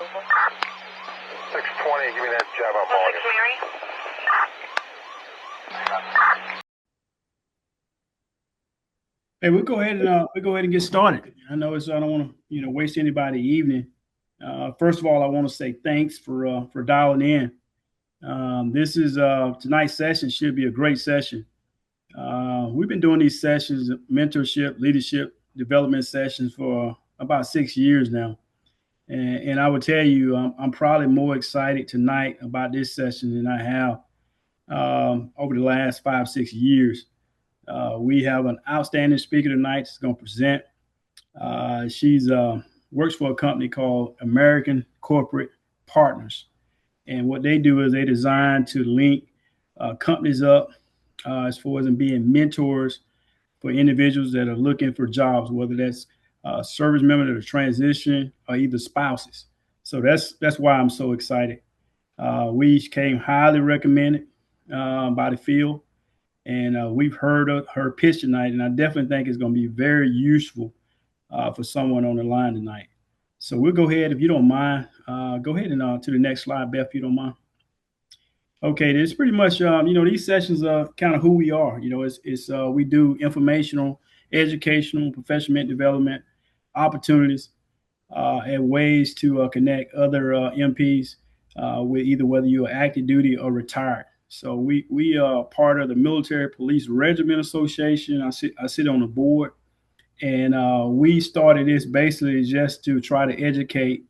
620, give me that job on Morgan. Hey, we'll go ahead and get started. I know I don't want to waste anybody's evening. First of all, I want to say thanks for dialing in. This is tonight's session should be a great session. We've been doing these sessions, mentorship, leadership development sessions for about 6 years now, and I would tell you, I'm probably more excited tonight about this session than I have over the last 5 6 years. We have an outstanding speaker tonight that's going to present. She's works for a company called American Corporate Partners, and what they do is they design to link companies up as far as being mentors for individuals that are looking for jobs, whether that's service members that are transitioning or either spouses. So that's why I'm so excited. We came highly recommended by the field, and we've heard her pitch tonight, and I definitely think it's going to be very useful for someone on the line tonight. So we'll go ahead, if you don't mind, go ahead and to the next slide, Beth, if you don't mind. Okay, this pretty much, these sessions are kind of who we are. It's we do informational, educational, professional development opportunities and ways to connect other MPs with either whether you're active duty or retired. So we are part of the Military Police Regimental Association. I sit on the board, and we started this basically just to try to educate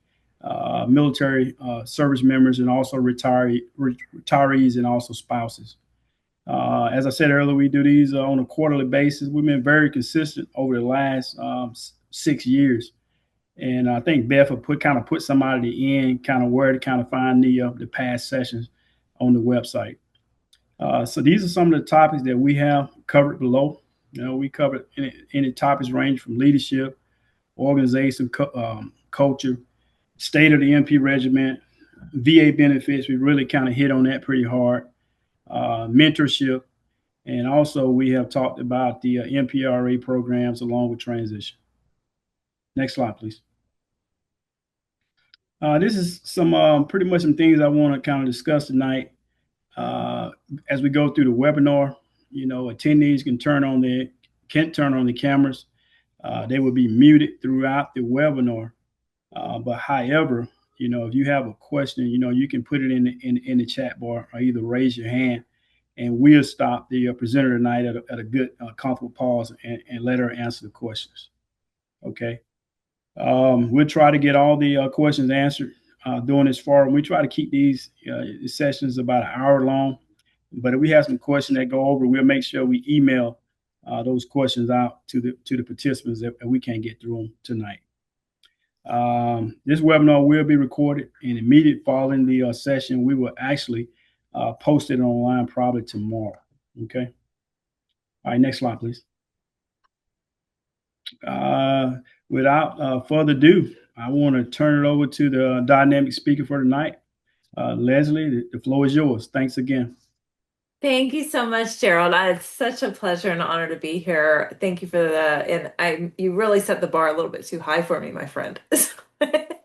military service members and also retirees and also spouses. As I said earlier, we do these on a quarterly basis. We've been very consistent over the last 6 years. And I think Beth will put somebody at the end, kind of where to kind of find the past sessions on the website. So these are some of the topics that we have covered below. We covered any topics range from leadership, organization, culture, state of the MP regiment, VA benefits. We really kind of hit on that pretty hard. Mentorship, and also we have talked about the MPRA programs along with transition. Next slide, please. This is some pretty much some things I want to kind of discuss tonight as we go through the webinar. Attendees can't turn on the cameras. They will be muted throughout the webinar. But however, if you have a question, you can put it in the chat bar or either raise your hand, and we'll stop the presenter tonight at a good, comfortable pause and let her answer the questions. Okay. We'll try to get all the questions answered during this forum. We try to keep these sessions about an hour long, but if we have some questions that go over, we'll make sure we email those questions out to the participants if we can't get through them tonight. This webinar will be recorded, and immediate following the session, we will actually post it online probably tomorrow. Okay. All right, next slide, please. Without further ado, I want to turn it over to the dynamic speaker for tonight. Leslie, the floor is yours. Thanks again. Thank you so much, Gerald. It's such a pleasure and honor to be here. Thank you for you really set the bar a little bit too high for me, my friend. But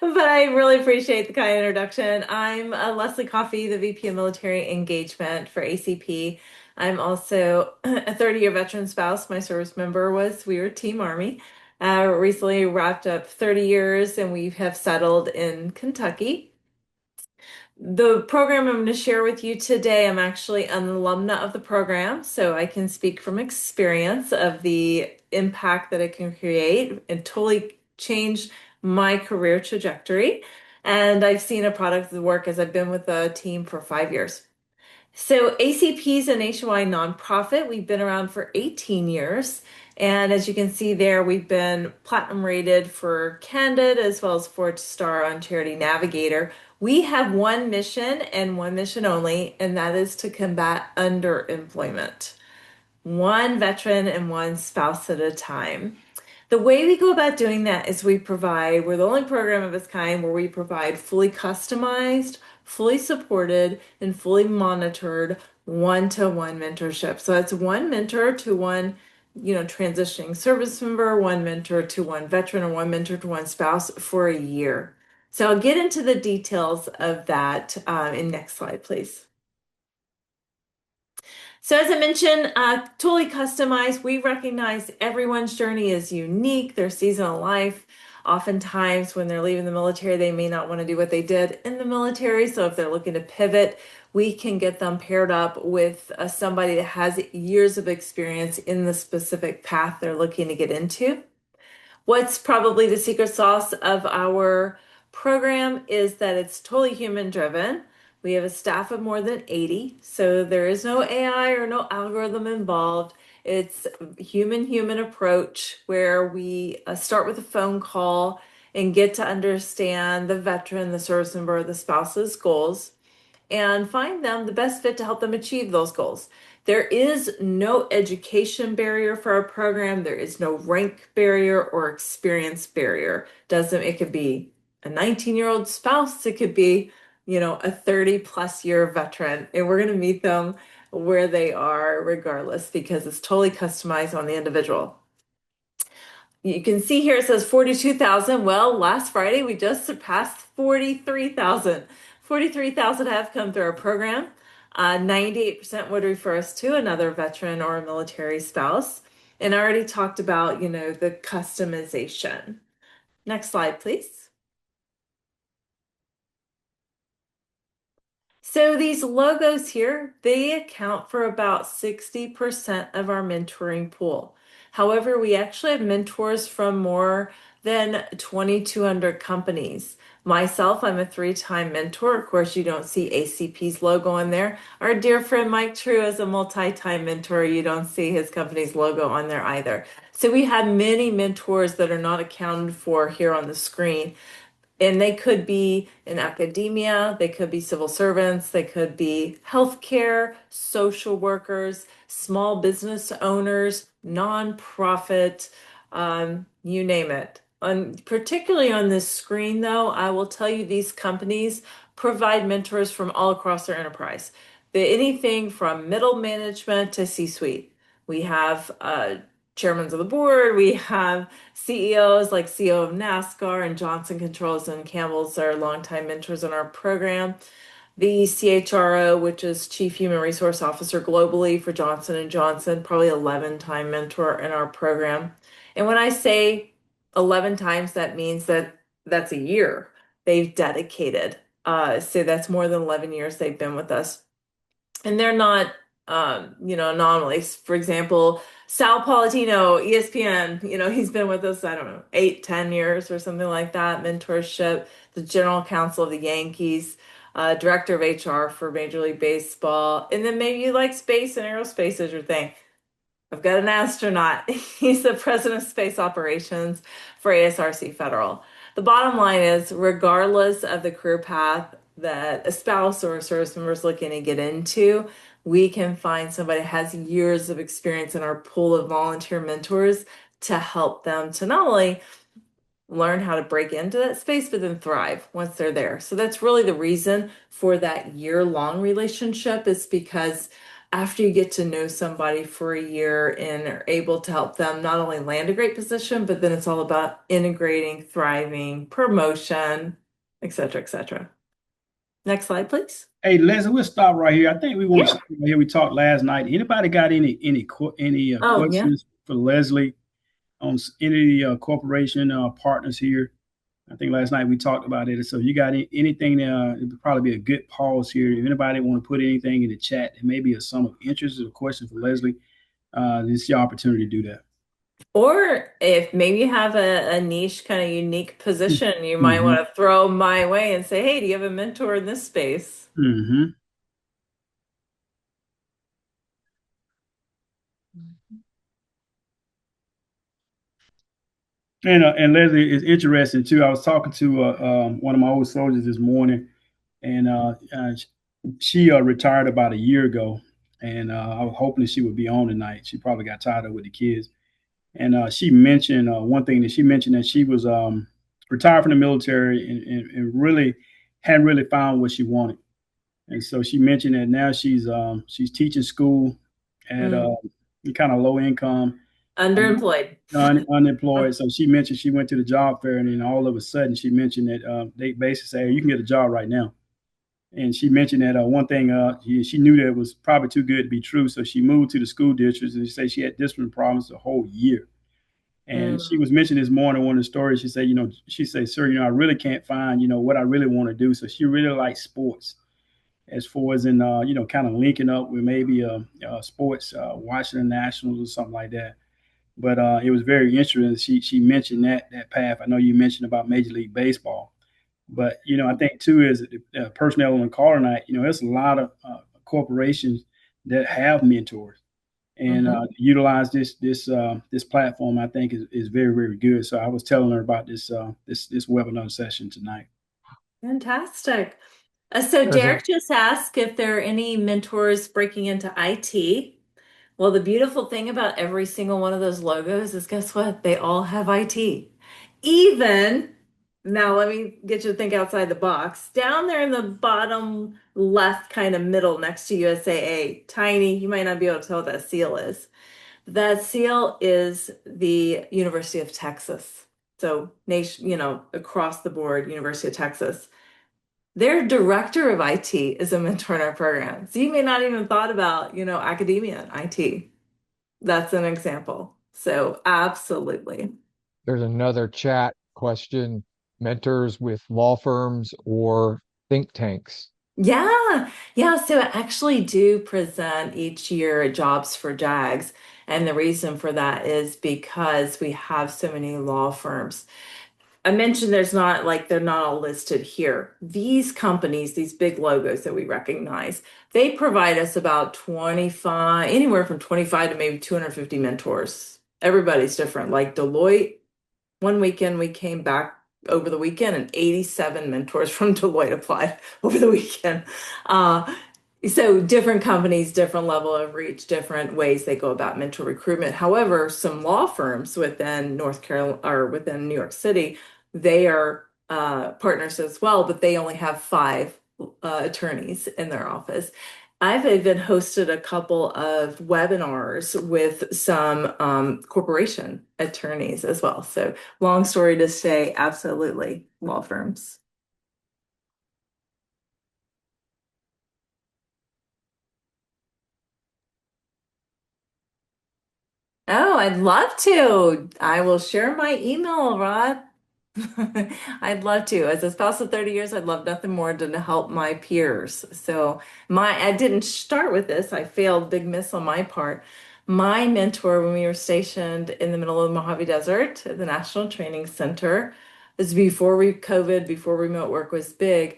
I really appreciate the kind introduction. I'm Leslie Coffey, the VP of Military Engagement for ACP. I'm also a 30-year veteran spouse. My service member we were Team Army. Recently wrapped up 30 years, and we have settled in Kentucky. The program I'm going to share with you today, I'm actually an alumna of the program, so I can speak from experience of the impact that it can create and totally change my career trajectory. And I've seen a product of the work as I've been with the team for 5 years. So ACP is a nationwide nonprofit. We've been around for 18 years. And as you can see there, we've been platinum rated for Candid as well as 4-star on Charity Navigator. We have one mission and one mission only, and that is to combat underemployment. One veteran and one spouse at a time. The way we go about doing that is we're the only program of its kind where we provide fully customized, fully supported, and fully monitored one-to-one mentorship. So it's one mentor to one transitioning service member, one mentor to one veteran, or one mentor to one spouse for a year. So I'll get into the details of that in next slide, please. So as I mentioned, totally customized. We recognize everyone's journey is unique, their season of life. Oftentimes when they're leaving the military, they may not want to do what they did in the military. So if they're looking to pivot, we can get them paired up with somebody that has years of experience in the specific path they're looking to get into. What's probably the secret sauce of our program is that it's totally human driven. We have a staff of more than 80, so there is no AI or no algorithm involved. It's human approach where we start with a phone call and get to understand the veteran, the service member, the spouse's goals and find them the best fit to help them achieve those goals. There is no education barrier for our program. There is no rank barrier or experience barrier. It could be a 19-year-old spouse, it could be, a 30-plus-year veteran, and we're going to meet them where they are regardless because it's totally customized on the individual. You can see here it says 42,000. Well, last Friday we just surpassed 43,000. 43,000 have come through our program. 98% would refer us to another veteran or a military spouse. And I already talked about, the customization. Next slide, please. So these logos here, they account for about 60% of our mentoring pool. However, we actually have mentors from more than 2,200 companies. Myself, I'm a 3-time mentor. Of course, you don't see ACP's logo on there. Our dear friend Mike True is a multi-time mentor. You don't see his company's logo on there either. So we have many mentors that are not accounted for here on the screen. And they could be in academia, they could be civil servants, they could be healthcare, social workers, small business owners, nonprofit, you name it. Particularly on this screen, though, I will tell you these companies provide mentors from all across their enterprise. Anything from middle management to C-suite. We have chairmen of the board, we have CEOs like CEO of NASCAR and Johnson Controls and Campbell's are longtime mentors in our program. The CHRO, which is Chief Human Resource Officer globally for Johnson & Johnson, probably 11-time mentor in our program. And when I say 11 times, that means that's a year they've dedicated. So that's more than 11 years they've been with us. And they're not, anomalies. For example, Sal Palatino, ESPN, he's been with us, I don't know, 8, 10 years or something like that. Mentorship, the general counsel of the Yankees, director of HR for Major League Baseball. And then maybe you like space and aerospace as your thing. I've got an astronaut. He's the president of space operations for ASRC Federal. The bottom line is, regardless of the career path that a spouse or a service member is looking to get into, we can find somebody that has years of experience in our pool of volunteer mentors to help them to not only learn how to break into that space, but then thrive once they're there. So that's really the reason for that year-long relationship, is because after you get to know somebody for a year and are able to help them not only land a great position, but then it's all about integrating, thriving, promotion, et cetera, et cetera. Next slide, please. Hey, Leslie, we'll stop right here. I think we want to stop right here. We talked last night. Anybody got any questions for Leslie on any corporation partners here? I think last night we talked about it. So if you got anything, it would probably be a good pause here. If anybody want to put anything in the chat, it may be a sum of interest or a question for Leslie. This is your opportunity to do that. Or if maybe you have a niche, kind of unique position, you might want to throw my way and say, hey, do you have a mentor in this space? Mm-hmm. And Leslie is interesting too. I was talking to one of my old soldiers this morning, and she retired about a year ago, and I was hoping that she would be on tonight. She probably got tired of it with the kids, and she mentioned one thing that she was retired from the military and really hadn't really found what she wanted, and so she mentioned that now she's teaching school at kind of low income. Underemployed. unemployed. So she mentioned she went to the job fair, and then all of a sudden she mentioned that they basically say, hey, you can get a job right now. And she mentioned that one thing, she knew that it was probably too good to be true. So she moved to the school districts, and she said she had discipline problems the whole year. And she Mm. was mentioning this morning, one of the stories, she said, she said, sir, I really can't find, what I really want to do. So she really likes sports as far as in, kind of linking up with maybe sports, Washington Nationals or something like that. But it was very interesting. She mentioned that path. I know you mentioned about Major League Baseball, but I think too is the personnel on the call tonight. There's a lot of corporations that have mentors, and Mhm. utilize this platform. I think is very very good. So I was telling her about this webinar session tonight. Fantastic. So There's a Derek just asked if there are any mentors breaking into IT. Well, the beautiful thing about every single one of those logos is guess what? They all have IT. Even now, let me get you to think outside the box. Down there in the bottom left, kind of middle next to USAA, tiny, you might not be able to tell what that seal is. That seal is the University of Texas. So, nation, across the board, University of Texas. Their director of IT is a mentor in our program. So you may not even thought about, academia and IT. That's an example. So absolutely. there's another chat question, mentors with law firms or think tanks. Yeah. Yeah. So I actually do present each year at Jobs for JAGs. And the reason for that is because we have so many law firms. I mentioned they're not all listed here. These companies, these big logos that we recognize, they provide us about 25, anywhere from 25 to maybe 250 mentors. Everybody's different. Like Deloitte, one weekend we came back over the weekend and 87 mentors from Deloitte applied over the weekend. So different companies, different level of reach, different ways they go about mentor recruitment. However, some law firms within North Carolina or within New York City, they are partners as well, but they only have five attorneys in their office. I've even hosted a couple of webinars with some corporation attorneys as well. So long story to say, absolutely, law firms. Oh, I'd love to. I will share my email, Rod. I'd love to. As a spouse of 30 years, I'd love nothing more than to help my peers. So I didn't start with this. I failed, big miss on my part. My mentor when we were stationed in the middle of the Mojave Desert at the National Training Center, this is COVID, before remote work was big,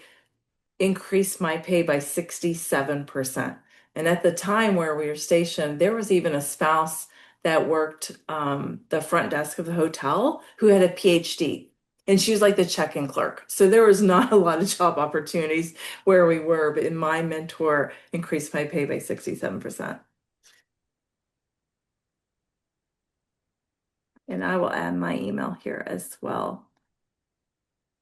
increased my pay by 67%. And at the time where we were stationed, there was even a spouse that worked the front desk of the hotel who had a PhD. And she was like the check-in clerk. So there was not a lot of job opportunities where we were, but in my mentor increased my pay by 67%. And I will add my email here as well.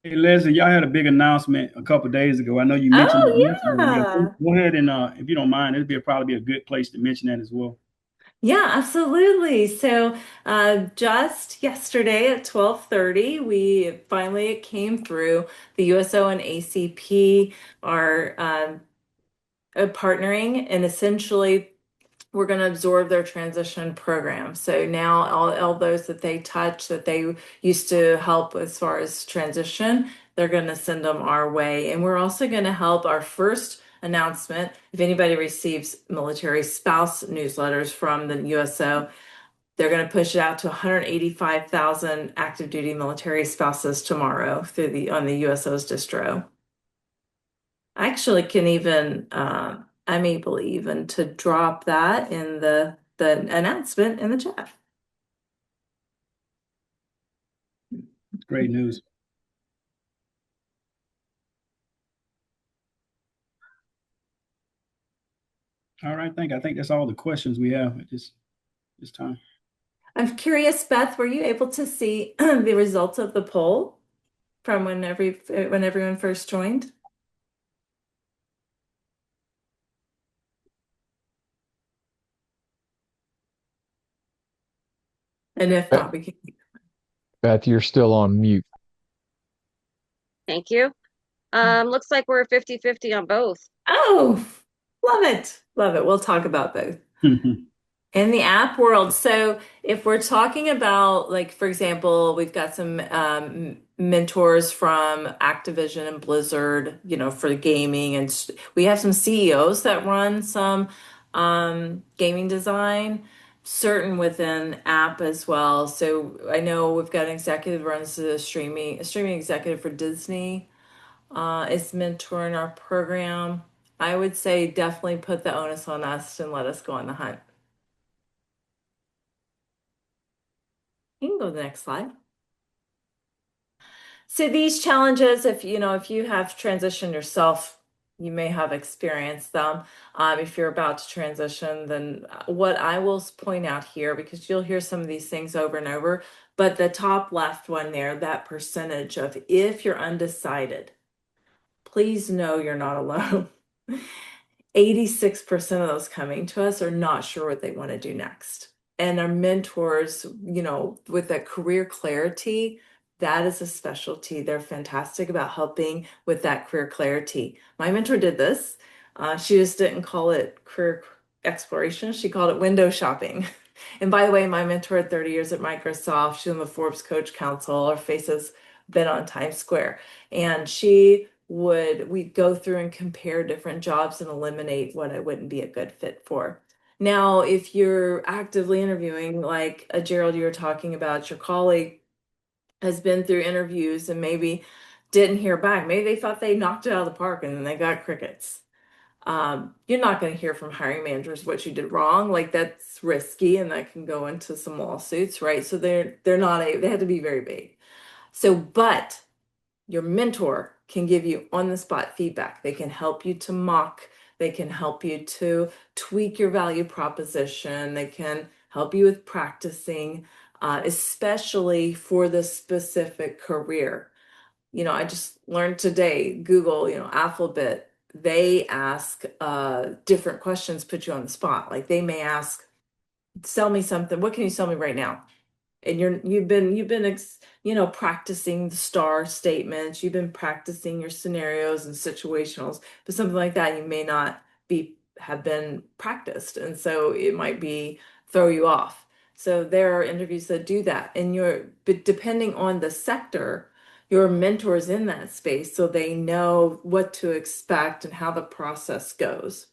Hey Leslie, y'all had a big announcement a couple of days ago. I know you mentioned it Oh, yesterday. Yeah, yeah. go ahead and if you don't mind, probably be a good place to mention that as well. Yeah, absolutely. So just yesterday at 12:30, we finally it came through. The USO and ACP are partnering, and essentially we're going to absorb their transition program. So now all those that they touch that they used to help as far as transition, they're going to send them our way. And we're also going to help our first announcement. If anybody receives military spouse newsletters from the USO, they're going to push it out to 185,000 active duty military spouses tomorrow through on the USO's distro. I actually can even I'm able even to drop that in the announcement in the chat. Great news. All right, I think that's all the questions we have at this time. I'm curious, Beth, were you able to see the results of the poll from when everyone first joined? And if Beth, not, we can. Beth, you're still on mute. Thank you. Looks like we're 50-50 on both. Oh, love it. Love it. We'll talk about both. In the app world, so if we're talking about, like, for example, we've got some mentors from Activision and Blizzard, for gaming, and we have some CEOs that run some gaming design, certain within app as well. So I know we've got an executive who runs a streaming executive for Disney, is mentoring our program. I would say definitely put the onus on us and let us go on the hunt. You can go to the next slide. So these challenges, if you have transitioned yourself, you may have experienced them. If you're about to transition, then what I will point out here, because you'll hear some of these things over and over, but the top left one there, that percentage of if you're undecided, please know you're not alone. 86% of those coming to us are not sure what they want to do next. And our mentors, with that career clarity, that is a specialty. They're fantastic about helping with that career clarity. My mentor did this. She just didn't call it career exploration. She called it window shopping. And by the way, my mentor had 30 years at Microsoft. She's on the Forbes Coach Council. Her face has been on Times Square. And we'd go through and compare different jobs and eliminate what I wouldn't be a good fit for. Now, if you're actively interviewing, like Gerald, you were talking about, your colleague has been through interviews and maybe didn't hear back. Maybe they thought they knocked it out of the park and then they got crickets. You're not going to hear from hiring managers what you did wrong. Like, that's risky and that can go into some lawsuits, right? So they have to be very vague. So, but your mentor can give you on the spot feedback. They can help you to mock. They can help you to tweak your value proposition. They can help you with practicing, especially for the specific career. I just learned today, Google, Alphabet, they ask different questions, put you on the spot. Like, they may ask, sell me something. What can you sell me right now? And you've been practicing the star statements. You've been practicing your scenarios and situationals, but something like that you may not have been practiced, and so it might throw you off. So there are interviews that do that, but depending on the sector, your mentor's in that space, so they know what to expect and how the process goes.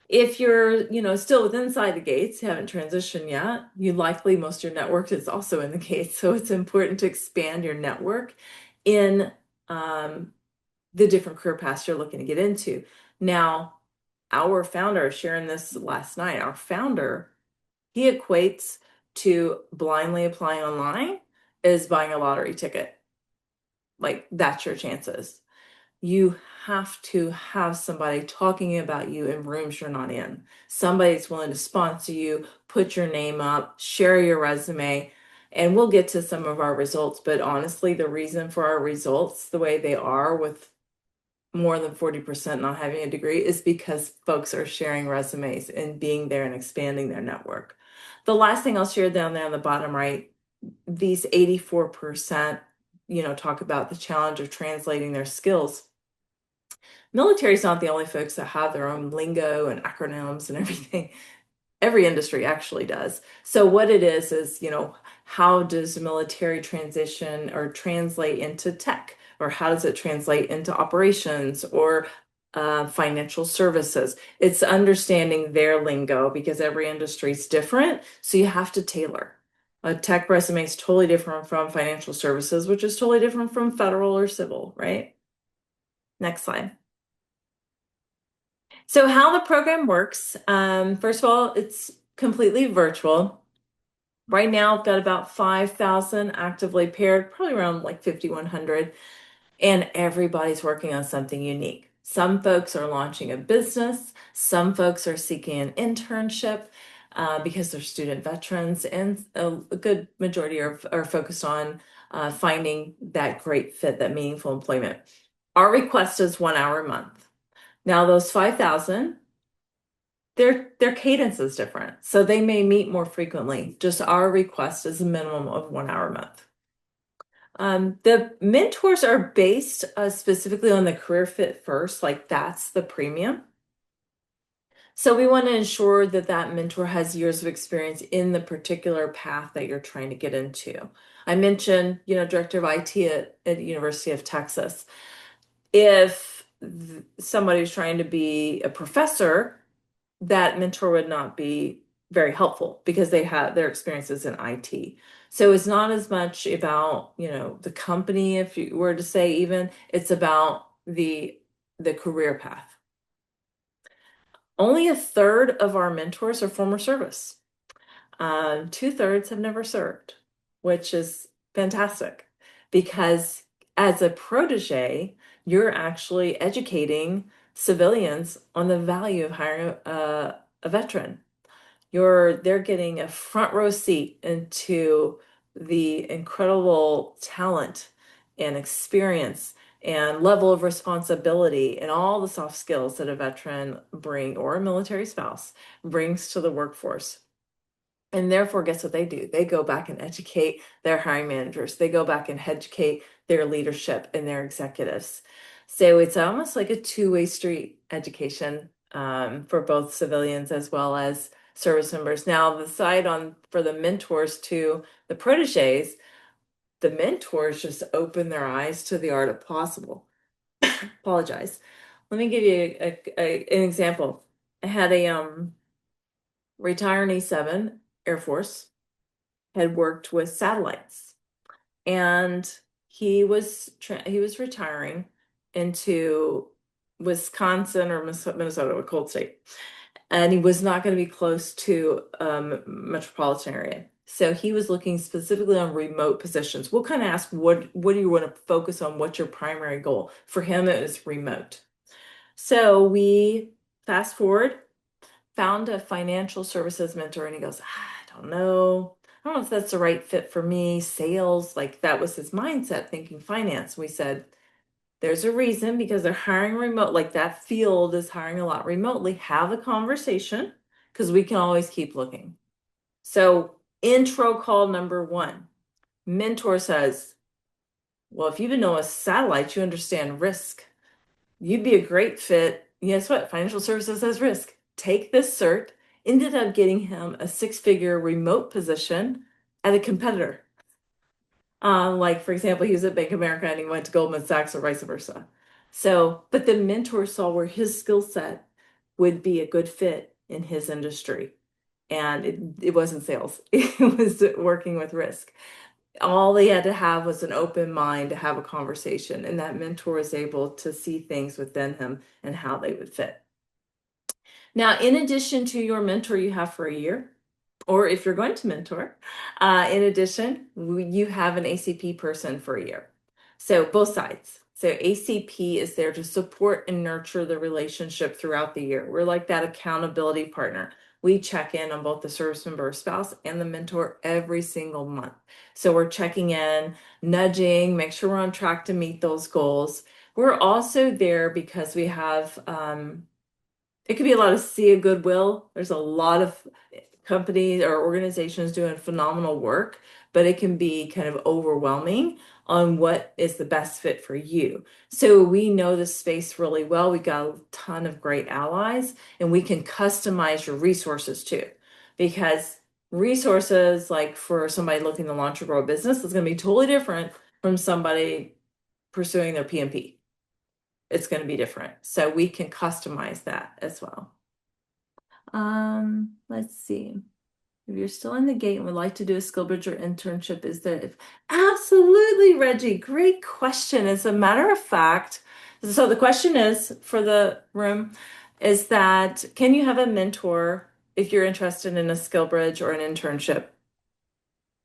If you're, still inside the gates, haven't transitioned yet, most of your network is also in the gates. So it's important to expand your network in the different career paths you're looking to get into. Now, our founder, sharing this last night, our founder, he equates to blindly applying online as buying a lottery ticket. Like, that's your chances. You have to have somebody talking about you in rooms you're not in. Somebody's willing to sponsor you, put your name up, share your resume, and we'll get to some of our results. But honestly, the reason for our results the way they are, with more than 40% not having a degree, is because folks are sharing resumes and being there and expanding their network. The last thing I'll share down there on the bottom right, these 84%, talk about the challenge of translating their skills. Military is not the only folks that have their own lingo and acronyms and everything. Every industry actually does. So what it is, how does the military transition or translate into tech? Or how does it translate into operations or financial services? It's understanding their lingo, because every industry is different. So you have to tailor. A tech resume is totally different from financial services, which is totally different from federal or civil, right? Next slide. So how the program works, first of all, it's completely virtual. Right now, I've got about 5,000 actively paired, probably around like 5,100, and everybody's working on something unique. Some folks are launching a business. Some folks are seeking an internship because they're student veterans, and a good majority are focused on finding that great fit, that meaningful employment. Our request is 1 hour a month. Now, those 5,000, their cadence is different. So they may meet more frequently. Just our request is a minimum of 1 hour a month. The mentors are based specifically on the career fit first, like that's the premium. So we want to ensure that that mentor has years of experience in the particular path that you're trying to get into. I mentioned, director of IT at the University of Texas. If somebody's trying to be a professor, that mentor would not be very helpful because they have their experiences in IT. So it's not as much about, the company, if you were to say even, it's about the career path. Only a third of our mentors are former service. 2/3 have never served, which is fantastic because as a protege, you're actually educating civilians on the value of hiring a veteran. They're getting a front row seat into the incredible talent and experience and level of responsibility and all the soft skills that a veteran or a military spouse brings to the workforce. And therefore, guess what they do? They go back and educate their hiring managers. They go back and educate their leadership and their executives. So it's almost like a two-way street education for both civilians as well as service members. Now, the side for the mentors to the proteges, the mentors just open their eyes to the art of possible. Apologize. Let me give you an example. I had a retired E7 Air Force had worked with satellites, and he was retiring into Wisconsin or Minnesota, a cold state, and he was not going to be close to metropolitan area. So he was looking specifically on remote positions. We'll kind of ask, what do you want to focus on? What's your primary goal? For him, it was remote. So we fast forward, found a financial services mentor, and he goes, I don't know if that's the right fit for me. Sales, like that was his mindset, thinking finance. We said, there's a reason, because they're hiring remote, like that field is hiring a lot remotely. Have a conversation because we can always keep looking. So intro call number 1, mentor says, well, if you've been knowing satellites, you understand risk. You'd be a great fit. Guess what? Financial services has risk. Take this cert. Ended up getting him a 6-figure remote position at a competitor. Like, for example, he was at Bank of America and he went to Goldman Sachs or vice versa. So, but the mentor saw where his skill set would be a good fit in his industry. And it wasn't sales, it was working with risk. All they had to have was an open mind to have a conversation, and that mentor was able to see things within him and how they would fit. Now, in addition to your mentor you have for a year, or if you're going to mentor, in addition, you have an ACP person for a year. So both sides. So ACP is there to support and nurture the relationship throughout the year. We're like that accountability partner. We check in on both the service member or spouse and the mentor every single month. So we're checking in, nudging, make sure we're on track to meet those goals. We're also there because we have, it could be a lot of sea of goodwill. There's a lot of companies or organizations doing phenomenal work, but it can be kind of overwhelming on what is the best fit for you. So we know the space really well. We got a ton of great allies, and we can customize your resources too, because resources like for somebody looking to launch or grow a business is going to be totally different from somebody pursuing their PMP. It's going to be different. So we can customize that as well. Let's see. If you're still in the gate and would like to do a SkillBridge or internship, is there? Absolutely, Reggie. Great question. As a matter of fact, so the question is for the room is that, can you have a mentor if you're interested in a SkillBridge or an internship?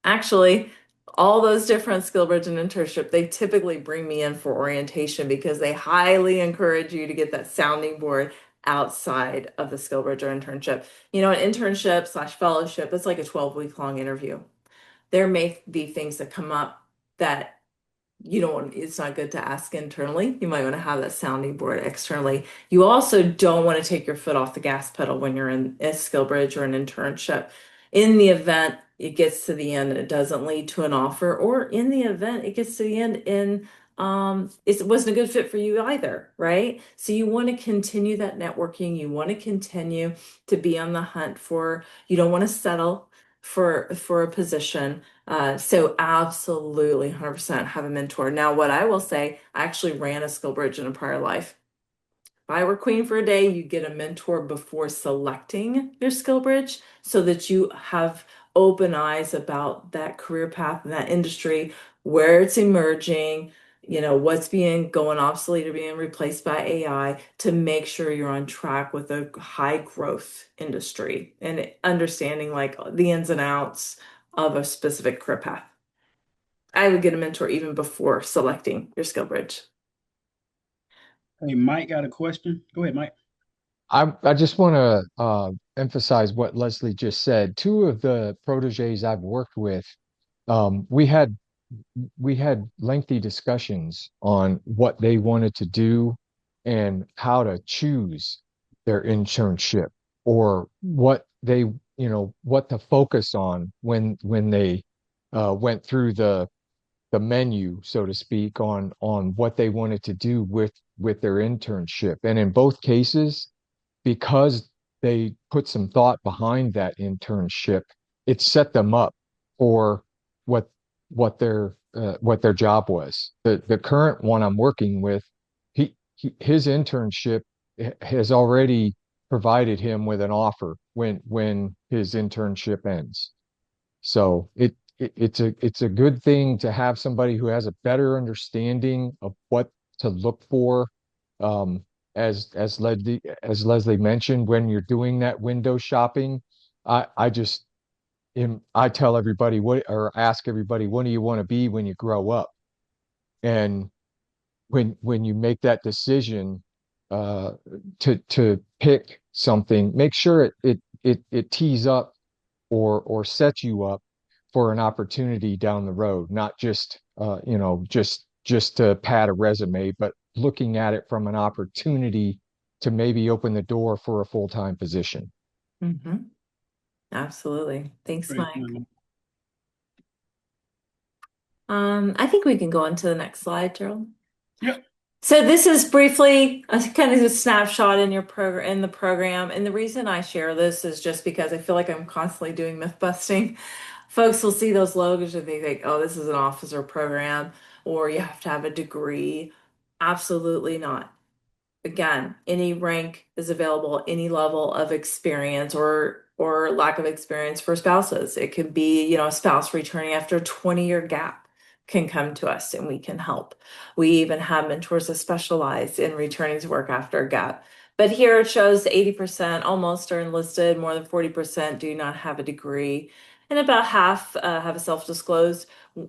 Actually, all those different SkillBridge and internship, they typically bring me in for orientation because they highly encourage you to get that sounding board outside of the SkillBridge or internship. An internship/fellowship, it's like a 12-week long interview. There may be things that come up that you don't want, it's not good to ask internally. You might want to have that sounding board externally. You also don't want to take your foot off the gas pedal when you're in a skill bridge or an internship. In the event it gets to the end and it doesn't lead to an offer, or in the event it gets to the end and it wasn't a good fit for you either, right? So you want to continue that networking. You want to continue to be on the hunt for, you don't want to settle for a position. So absolutely 100% have a mentor. Now, what I will say, I actually ran a skill bridge in a prior life. If I were queen for a day, you get a mentor before selecting your skill bridge so that you have open eyes about that career path and that industry, where it's emerging, what's being going obsolete or being replaced by AI, to make sure you're on track with a high growth industry and understanding like the ins and outs of a specific career path. I would get a mentor even before selecting your skill bridge. Hey, Mike got a question. Go ahead, Mike. I just want to emphasize what Leslie just said. Two of the proteges I've worked with, um, we had we had lengthy discussions on what they wanted to do and how to choose their internship, or what they, what to focus on when they went through the menu, so to speak, on what they wanted to do with their internship. And in both cases, because they put some thought behind that internship, it set them up for what what their job was. The current one I'm working with, his internship has already provided him with an offer when his internship ends. So it's a good thing to have somebody who has a better understanding of what to look for. Um, as Leslie mentioned, when you're doing that window shopping, I just I tell everybody what, or ask everybody, what do you want to be when you grow up? And when you make that decision uh, to pick something, make sure it tees up or sets you up for an opportunity down the road, not just just to pad a resume, but looking at it from an opportunity to maybe open the door for a full-time position. Mm-hmm. Absolutely. Thanks, Great Mike. point. I think we can go on to the next slide, Gerald. Yep. So this is briefly a kind of a snapshot in your program, in the program. And the reason I share this is just because I feel like I'm constantly doing myth busting. Folks will see those logos and they think, oh, this is an officer program, or you have to have a degree. Absolutely not. Again, any rank is available, any level of experience or lack of experience for spouses. It could be, a spouse returning after a 20-year gap can come to us and we can help. We even have mentors that specialize in returning to work after a gap. But here it shows 80% almost are enlisted, more than 40% do not have a degree, and about half have a self-disclosed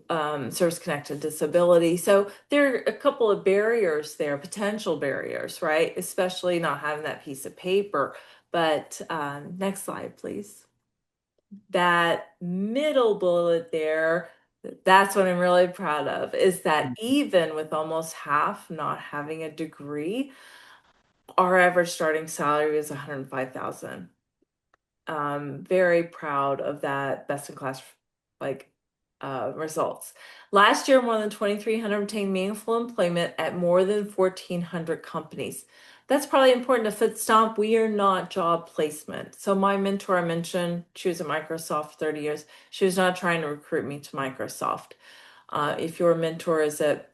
service-connected disability. So there are a couple of barriers there, potential barriers, right? Especially not having that piece of paper. But next slide, please. That middle bullet there, that's what I'm really proud of, is that even with almost half not having a degree, our average starting salary is $105,000. Very proud of that best in class like results. Last year, more than 2,300 obtained meaningful employment at more than 1,400 companies. That's probably important to foot stomp. We are not job placement. So my mentor I mentioned, she was at Microsoft 30 years. She was not trying to recruit me to Microsoft. If your mentor is at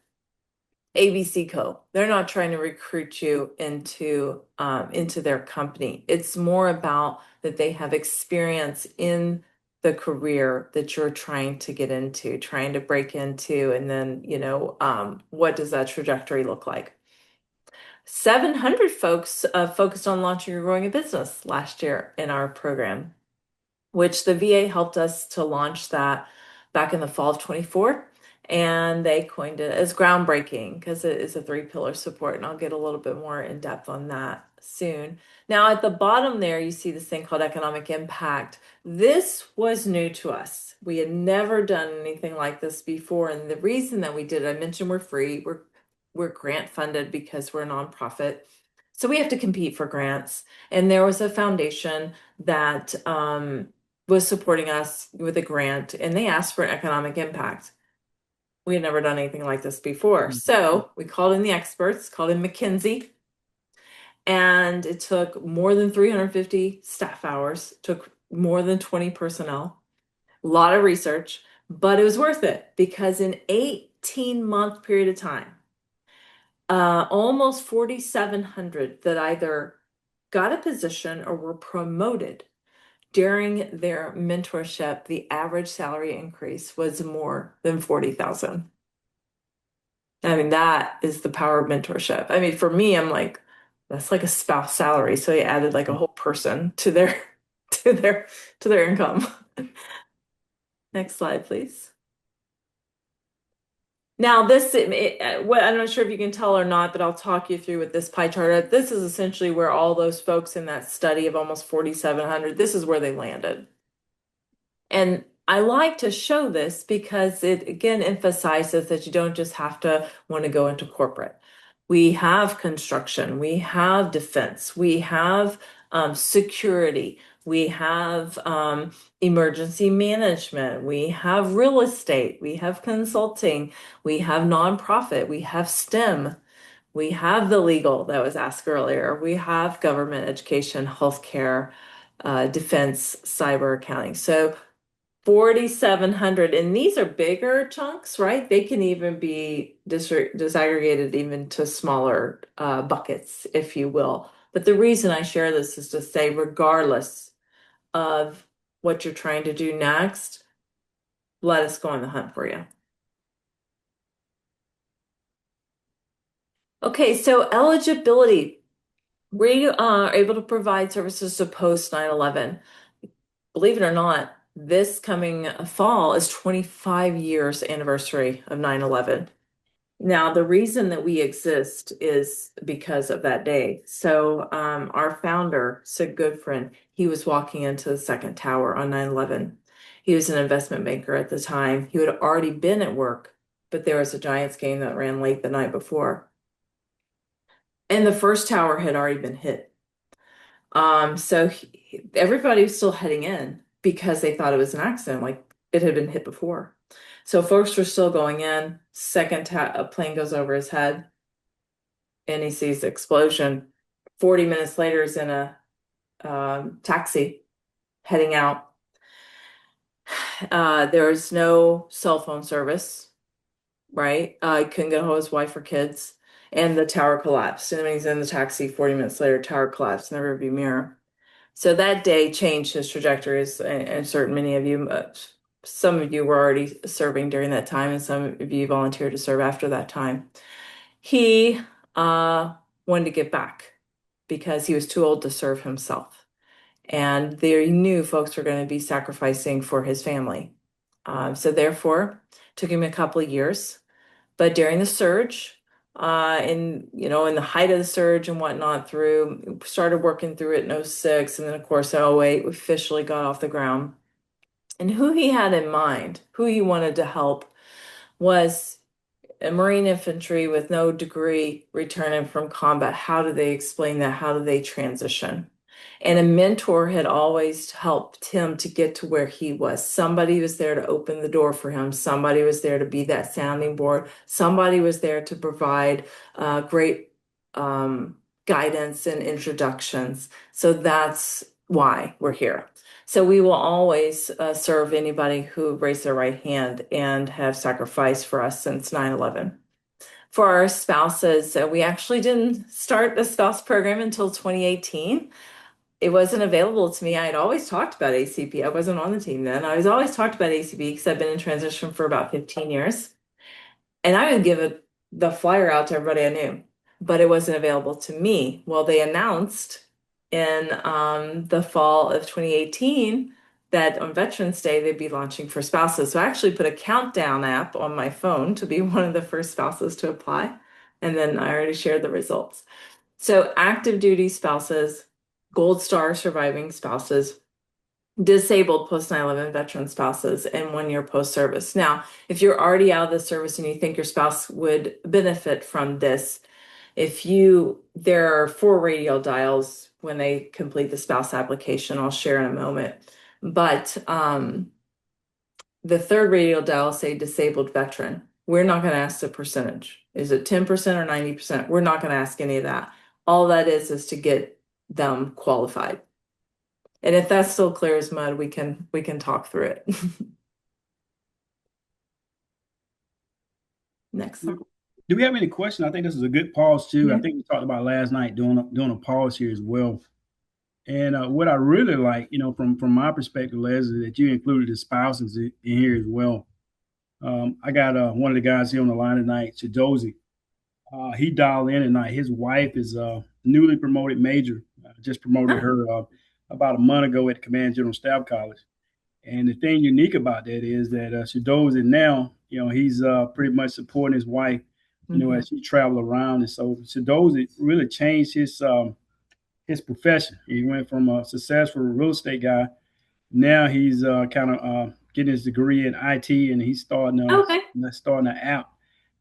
ABC Co. They're not trying to recruit you into their company. It's more about that they have experience in the career that you're trying to get into, trying to break into, and then what does that trajectory look like? 700 folks focused on launching or growing a business last year in our program, which the VA helped us to launch that back in the fall of 24. And they coined it as groundbreaking because it is a 3-pillar support. And I'll get a little bit more in depth on that soon. Now, at the bottom there, you see this thing called economic impact. This was new to us. We had never done anything like this before. And the reason that we did, I mentioned we're free, we're grant funded because we're a nonprofit. So we have to compete for grants. And there was a foundation that was supporting us with a grant, and they asked for an economic impact. We had never done anything like this before. So we called in the experts, called in McKinsey, and it took more than 350 staff hours, took more than 20 personnel, a lot of research, but it was worth it because in 18-month period of time, almost 4,700 that either got a position or were promoted during their mentorship, the average salary increase was more than 40,000. I mean, that is the power of mentorship. I mean, for me, I'm like, that's like a spouse salary. So they added like a whole person to their to their income. Next slide, please. Now, this, what I'm not sure if you can tell or not, but I'll talk you through with this pie chart. This is essentially where all those folks in that study of almost 4,700, this is where they landed. And I like to show this because it again emphasizes that you don't just have to want to go into corporate. We have construction, we have defense, we have security, we have emergency management, we have real estate, we have consulting, we have nonprofit, we have STEM, we have the legal that was asked earlier, we have government, education, healthcare, defense, cyber, accounting. So 4,700, and these are bigger chunks, right? They can even be disaggregated even to smaller buckets, if you will. But the reason I share this is to say, regardless of what you're trying to do next, let us go on the hunt for you. Okay, so eligibility. We are able to provide services to post 9/11. Believe it or not, this coming fall is 25 years anniversary of 9/11. Now, the reason that we exist is because of that day. So our founder, Sid Goodfriend, he was walking into the second tower on 9/11. He was an investment banker at the time. He had already been at work, but there was a Giants game that ran late the night before. And the first tower had already been hit. So everybody was still heading in because they thought it was an accident, like it had been hit before. So folks were still going in. Second a plane goes over his head, and he sees the explosion. 40 minutes later, he's in a taxi heading out. There was no cell phone service, right? He couldn't get hold of his wife or kids. And the tower collapsed. And when he's in the taxi, 40 minutes later, tower collapsed in the rearview mirror. So that day changed his trajectories, and certain many of you, some of you were already serving during that time, and some of you volunteered to serve after that time. He wanted to give back because he was too old to serve himself. And they knew folks were going to be sacrificing for his family. So therefore, it took him a couple of years. But during the surge, in the height of the surge and whatnot, started working through it in 2006, and then of course in 2008 we officially got off the ground. And who he had in mind, who he wanted to help, was a Marine infantry with no degree returning from combat. How do they explain that? How do they transition? And a mentor had always helped him to get to where he was. Somebody was there to open the door for him. Somebody was there to be that sounding board. Somebody was there to provide great guidance and introductions. So that's why we're here. So we will always serve anybody who raised their right hand and have sacrificed for us since 9/11. For our spouses, we actually didn't start the spouse program until 2018. It wasn't available to me. I had always talked about ACP. I wasn't on the team then. I was always talked about ACP because I've been in transition for about 15 years. And I would give the flyer out to everybody I knew, but it wasn't available to me. Well, they announced in the fall of 2018 that on Veterans Day, they'd be launching for spouses. So I actually put a countdown app on my phone to be one of the first spouses to apply. And then I already shared the results. So active duty spouses, Gold Star surviving spouses, disabled post 9/11 veteran spouses, and 1 year post service. Now, if you're already out of the service and you think your spouse would benefit from this, there are 4 radial dials when they complete the spouse application. I'll share in a moment. But the third radial dial say disabled veteran. We're not going to ask the percentage. Is it 10% or 90%? We're not going to ask any of that. All that is to get them qualified. And if that's still clear as mud, we can talk through it. Next slide. Do we have any questions? I think this is a good pause too. Yeah. I think we talked about last night doing a pause here as well. And what I really like, from my perspective, Leslie, that you included the spouses in here as well. I got one of the guys here on the line tonight, Chidozi. He dialed in tonight. His wife is a newly promoted major. Just promoted her about a month ago at Command General Staff College. And the thing unique about that is that Chidozi now, he's pretty much supporting his wife, as she travel around. And so Chidozi really changed his profession. He went from a successful real estate guy. Now he's kind of getting his degree in IT, and he's starting an app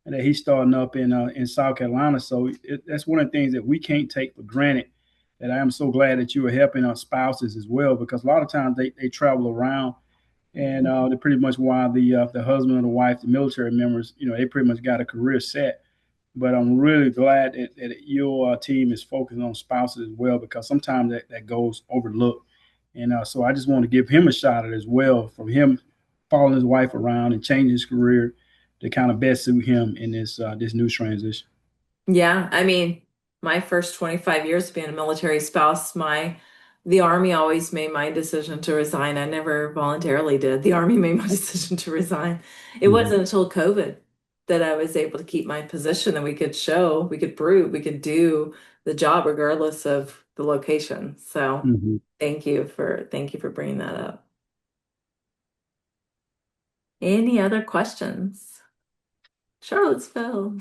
that he's starting up in South Carolina. So that's one of the things that we can't take for granted. That I am so glad that you are helping our spouses as well, because a lot of times they travel around, and they're pretty much why the husband or the wife, the military members, they pretty much got a career set. But I'm really glad that your team is focusing on spouses as well, because sometimes that goes overlooked. And so I just want to give him a shout out as well, from him following his wife around and changing his career to kind of best suit him in this new transition. Yeah, I mean, my first 25 years of being a military spouse, the Army always made my decision to resign. I never voluntarily did. The Army made my decision to resign. It wasn't until COVID that I was able to keep my position, and we could prove we could do the job regardless of the location. So thank you for bringing that up. Any other questions? Charlottesville.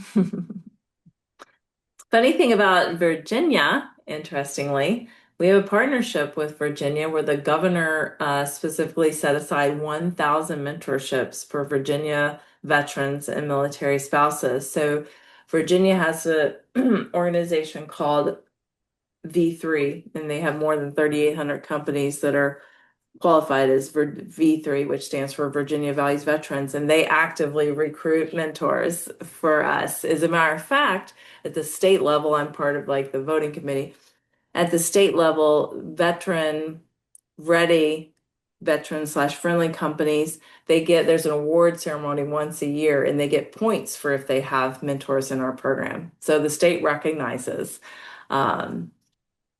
Funny thing about Virginia, interestingly, we have a partnership with Virginia where the governor specifically set aside 1,000 mentorships for Virginia veterans and military spouses. So Virginia has an organization called V3, and they have more than 3,800 companies that are qualified as V3, which stands for Virginia Values Veterans, and they actively recruit mentors for us. As a matter of fact, at the state level, I'm part of the voting committee. At the state level, veteran/friendly companies, there's an award ceremony once a year, and they get points for if they have mentors in our program. So the state recognizes the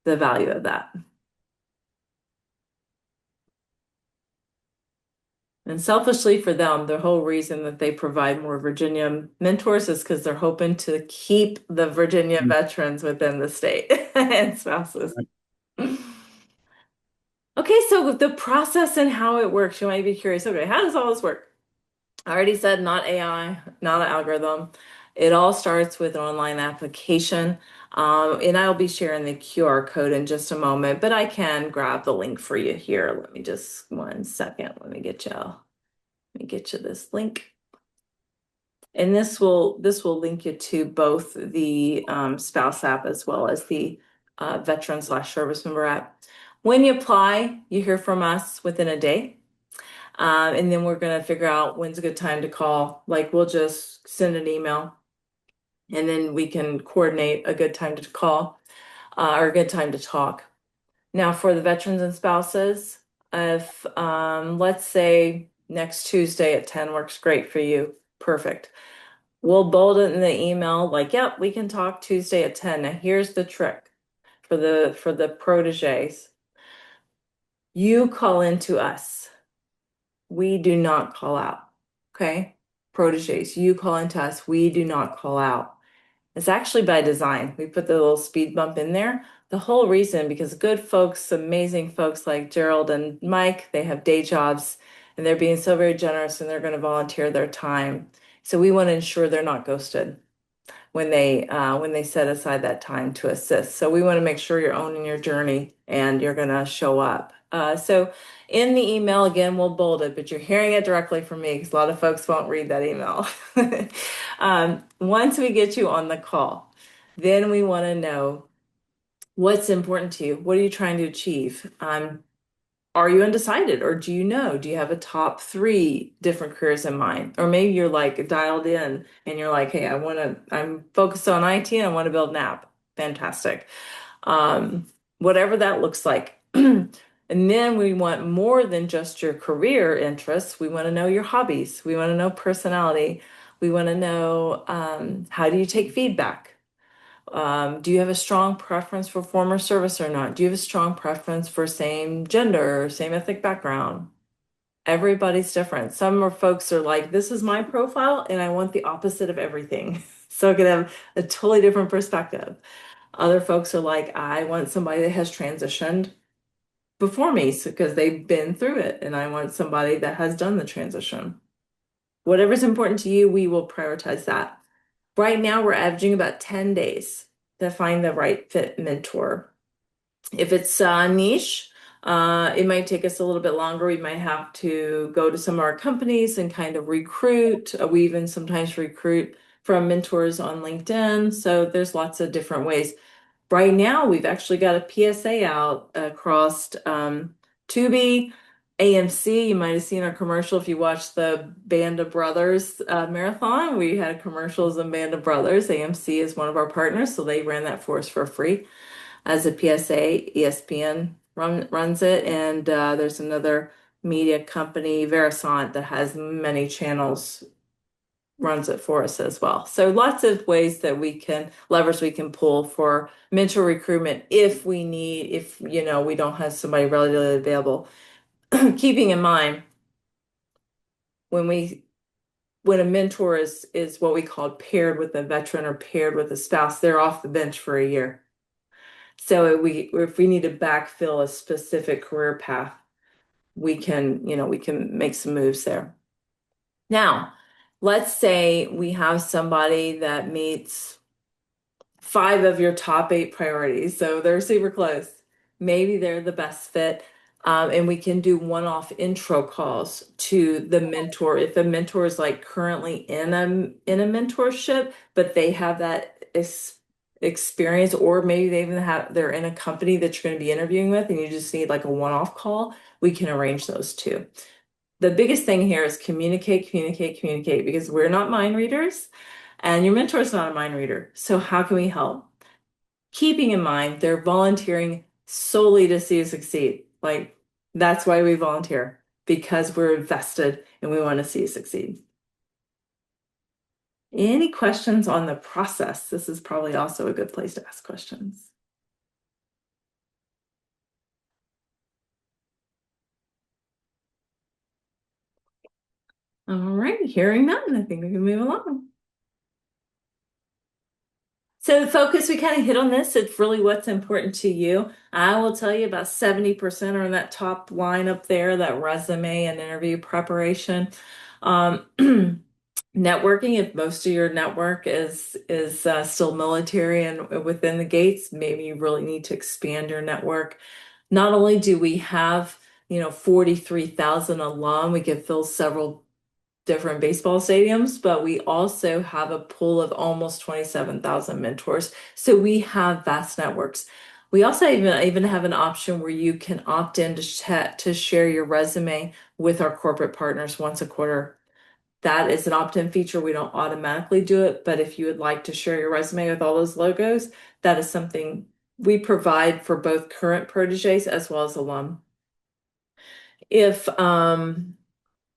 value of that. And selfishly for them, the whole reason that they provide more Virginia mentors is because they're hoping to keep the Virginia veterans within the state and spouses. Okay, so the process and how it works, you might be curious. Okay, how does all this work? I already said not AI, not an algorithm. It all starts with an online application. And I'll be sharing the QR code in just a moment, but I can grab the link for you here. Let me just 1 second. Let me get you this link. And this will link you to both the spouse app as well as the veteran/service member app. When you apply, you hear from us within a day. And then we're going to figure out when's a good time to call. We'll just send an email, and then we can coordinate a good time to call or a good time to talk. Now, for the veterans and spouses, if let's say next Tuesday at 10 works great for you, perfect. We'll bold it in the email yep, we can talk Tuesday at 10. Now, here's the trick for the protégés. You call into us. We do not call out. Okay? Protégés, you call into us. We do not call out. It's actually by design. We put the little speed bump in there. The whole reason, because good folks, amazing folks like Gerald and Mike, they have day jobs, and they're being so very generous, and they're going to volunteer their time. So we want to ensure they're not ghosted. when they set aside that time to assist. So we want to make sure you're owning your journey and you're going to show up. So in the email, again, we'll bold it, but you're hearing it directly from me because a lot of folks won't read that email. Once we get you on the call, then we want to know what's important to you. What are you trying to achieve? Are you undecided, or do you know? Do you have a top 3 different careers in mind? Or maybe you're like dialed in and you're like, hey, I'm focused on IT and I want to build an app. Fantastic. Whatever that looks like. And then we want more than just your career interests. We want to know your hobbies. We want to know personality. We want to know how do you take feedback? Do you have a strong preference for former service or not? Do you have a strong preference for same gender, same ethnic background? Everybody's different. Folks are like, this is my profile and I want the opposite of everything. So I can have a totally different perspective. Other folks are like, I want somebody that has transitioned before me because they've been through it, and I want somebody that has done the transition. Whatever's important to you, we will prioritize that. Right now, we're averaging about 10 days to find the right fit mentor. If it's niche, it might take us a little bit longer. We might have to go to some of our companies and kind of recruit. We even sometimes recruit from mentors on LinkedIn. So there's lots of different ways. Right now, we've actually got a PSA out across Tubi, AMC. You might have seen our commercial if you watched the Band of Brothers marathon. We had commercials in Band of Brothers. AMC is one of our partners, so they ran that for us for free as a PSA. ESPN runs it, and there's another media company, Verisant, that has many channels, runs it for us as well. So lots of ways that levers we can pull for mentor recruitment if we don't have somebody readily available. Keeping in mind, when a mentor is what we call paired with a veteran or paired with a spouse, they're off the bench for a year. So if we need to backfill a specific career path, we can make some moves there. Now, let's say we have somebody that meets 5 of your top 8 priorities. So they're super close. Maybe they're the best fit. And we can do one-off intro calls to the mentor. If the mentor is like currently in a mentorship, but they have that experience, or maybe they're in a company that you're going to be interviewing with and you just need like a one-off call, we can arrange those too. The biggest thing here is communicate, because we're not mind readers and your mentor is not a mind reader. So how can we help? Keeping in mind they're volunteering solely to see you succeed. Like, that's why we volunteer, because we're invested and we want to see you succeed. Any questions on the process? This is probably also a good place to ask questions. All right, hearing none, I think we can move along. So the focus, we kind of hit on this. It's really what's important to you. I will tell you about 70% are in that top line up there, that resume and interview preparation. Networking, if most of your network is still military and within the gates, maybe you really need to expand your network. Not only do we have 43,000 alum, we can fill several different baseball stadiums, but we also have a pool of almost 27,000 mentors. So we have vast networks. We also even have an option where you can opt in to share your resume with our corporate partners once a quarter. That is an opt-in feature. We don't automatically do it, but if you would like to share your resume with all those logos, that is something we provide for both current protégés as well as alum. If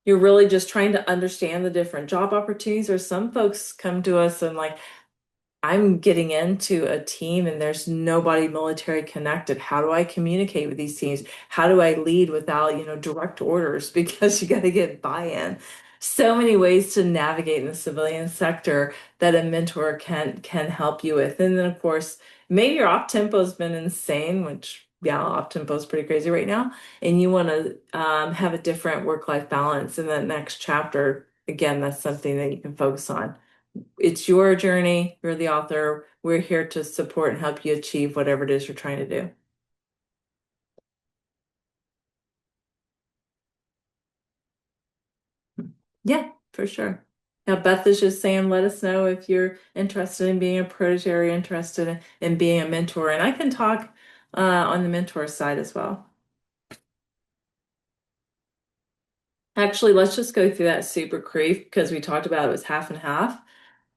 you're really just trying to understand the different job opportunities, or some folks come to us and like, I'm getting into a team and there's nobody military connected. How do I communicate with these teams? How do I lead without, direct orders? Because you got to get buy-in. So many ways to navigate in the civilian sector that a mentor can help you with. And then of course, maybe your op tempo has been insane, which op tempo is pretty crazy right now, and you want to have a different work-life balance in the next chapter. Again, that's something that you can focus on. It's your journey. You're the author. We're here to support and help you achieve whatever it is you're trying to do. Yeah, for sure. Now, Beth is just saying, let us know if you're interested in being a protege or interested in being a mentor. And I can talk on the mentor side as well. Actually, let's just go through that super brief because we talked about it was half and half.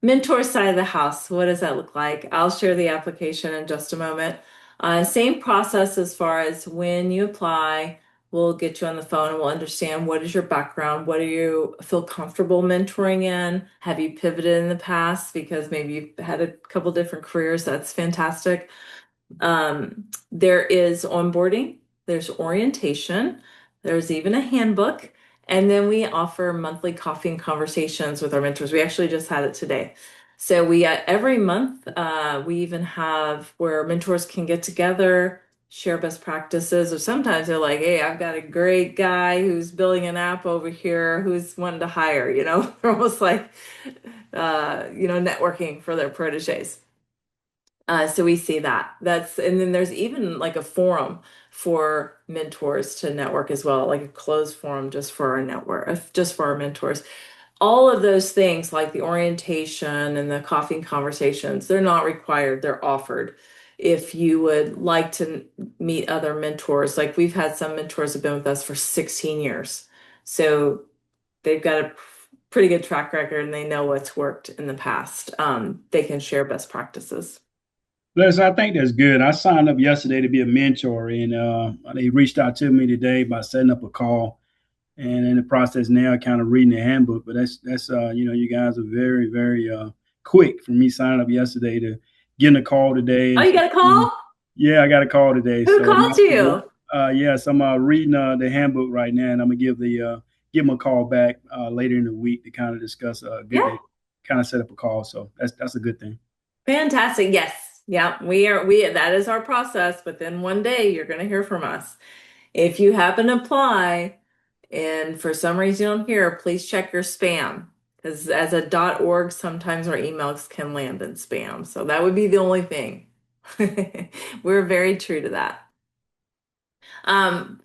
Mentor side of the house, what does that look like? I'll share the application in just a moment. Same process as far as when you apply, we'll get you on the phone and we'll understand what is your background, what do you feel comfortable mentoring in? Have you pivoted in the past because maybe you've had a couple different careers? That's fantastic. There is onboarding, there's orientation, there's even a handbook, and then we offer monthly coffee and conversations with our mentors. We actually just had it today. So we every month we even have where mentors can get together, share best practices, or sometimes they're like, "Hey, I've got a great guy who's building an app over here who's wanting to hire," they're almost like networking for their proteges. So we see that. And then there's even like a forum for mentors to network as well, like a closed forum just for our network, just for our mentors. All of those things, like the orientation and the coffee and conversations, they're not required, they're offered. If you would like to meet other mentors, like we've had some mentors have been with us for 16 years. So they've got a pretty good track record and they know what's worked in the past. They can share best practices. Les, I think that's good. I signed up yesterday to be a mentor, and they reached out to me today by setting up a call. And in the process now, kind of reading the handbook. But that's you guys are very, very quick for me signing up yesterday to getting a call today. Oh, And you got a call? yeah, I got a call today. Who So called you? yes, I'm reading the handbook right now, and I'm gonna give them a call back later in the week to kind of discuss a good Yeah. day, kind of set up a call. So that's a good thing. Fantastic. Yes. Yeah, we that is our process. Within one day, you're going to hear from us. If you happen to apply and for some reason you don't hear, please check your spam because as a .org, sometimes our emails can land in spam. So that would be the only thing. We're very true to that.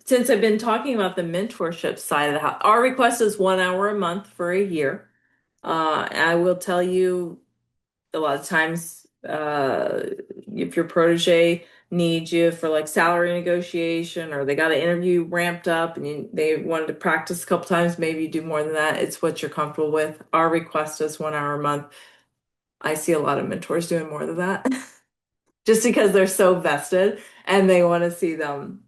Since I've been talking about the mentorship side of the house, our request is 1 hour a month for a year. I will tell you a lot of times if your protege needs you for like salary negotiation or they got an interview ramped up and they wanted to practice a couple times, maybe you do more than that. It's what you're comfortable with. Our request is 1 hour a month. I see a lot of mentors doing more than that just because they're so vested and they want to see them,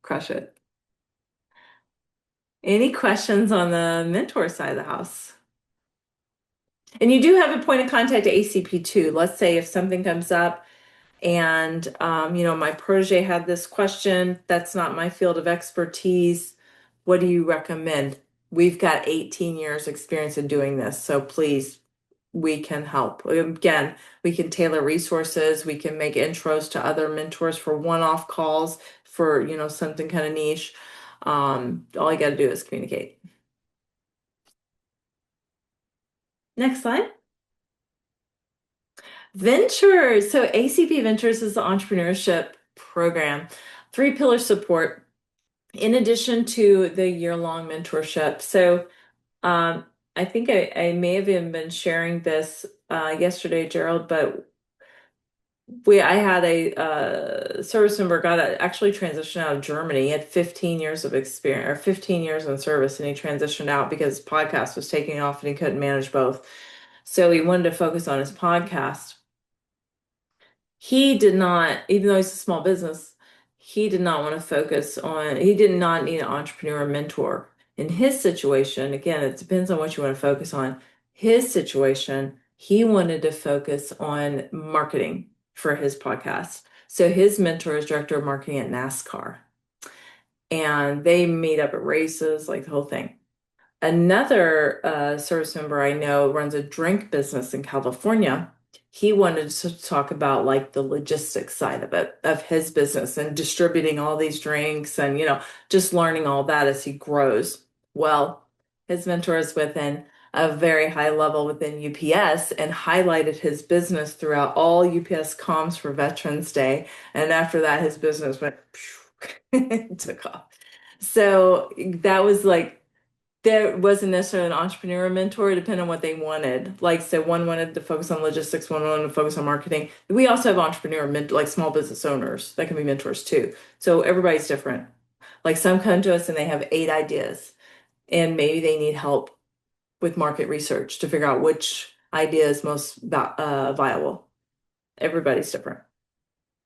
crush it. Any questions on the mentor side of the house? And you do have a point of contact at ACP too. Let's say if something comes up and, my protege had this question, that's not my field of expertise. What do you recommend? We've got 18 years experience in doing this. So please, we can help. Again, we can tailor resources. We can make intros to other mentors for one-off calls for, something kind of niche. All you got to do is communicate. Next slide. Ventures. So ACP Ventures is the entrepreneurship program, 3-pillar support, in addition to the year-long mentorship. So I think I may have even been sharing this yesterday, Gerald, but I had a service member actually transitioned out of Germany. He had 15 years of experience or 15 years in service, and he transitioned out because his podcast was taking off and he couldn't manage both. So he wanted to focus on his podcast. He did not, even though he's a small business, he did not want to he did not need an entrepreneur mentor. In his situation, again, it depends on what you want to focus on. His situation, he wanted to focus on marketing for his podcast. So his mentor is director of marketing at NASCAR. And they meet up at races, like the whole thing. Another service member I know runs a drink business in California. He wanted to talk about like the logistics side of it, of his business and distributing all these drinks and, just learning all that as he grows. Well, his mentor is within a very high level within UPS and highlighted his business throughout all UPS comms for Veterans Day. And after that, his business went took off. So that was like, there wasn't necessarily an entrepreneur mentor, depending on what they wanted. Like, so one wanted to focus on logistics, one wanted to focus on marketing. We also have entrepreneur, like small business owners that can be mentors too. So everybody's different. Like some come to us and they have 8 ideas, and maybe they need help with market research to figure out which idea is most viable. Everybody's different.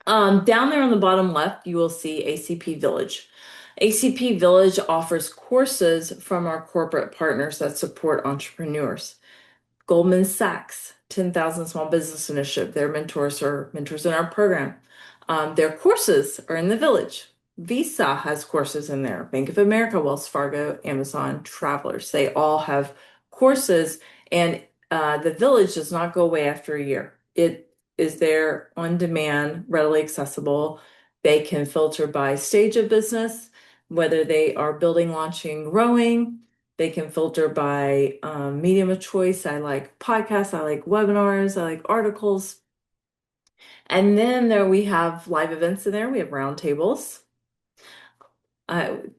Down there on the bottom left, you will see ACP Village. ACP Village offers courses from our corporate partners that support entrepreneurs. Goldman Sachs, 10,000 Small Business Initiative, their mentors are mentors in our program. Their courses are in the village. Visa has courses in there. Bank of America, Wells Fargo, Amazon, Travelers. They all have courses, and the village does not go away after a year. It is there on demand, readily accessible. They can filter by stage of business, whether they are building, launching, growing. They can filter by medium of choice. I like podcasts, I like webinars, I like articles. And then there we have live events in there. We have roundtables.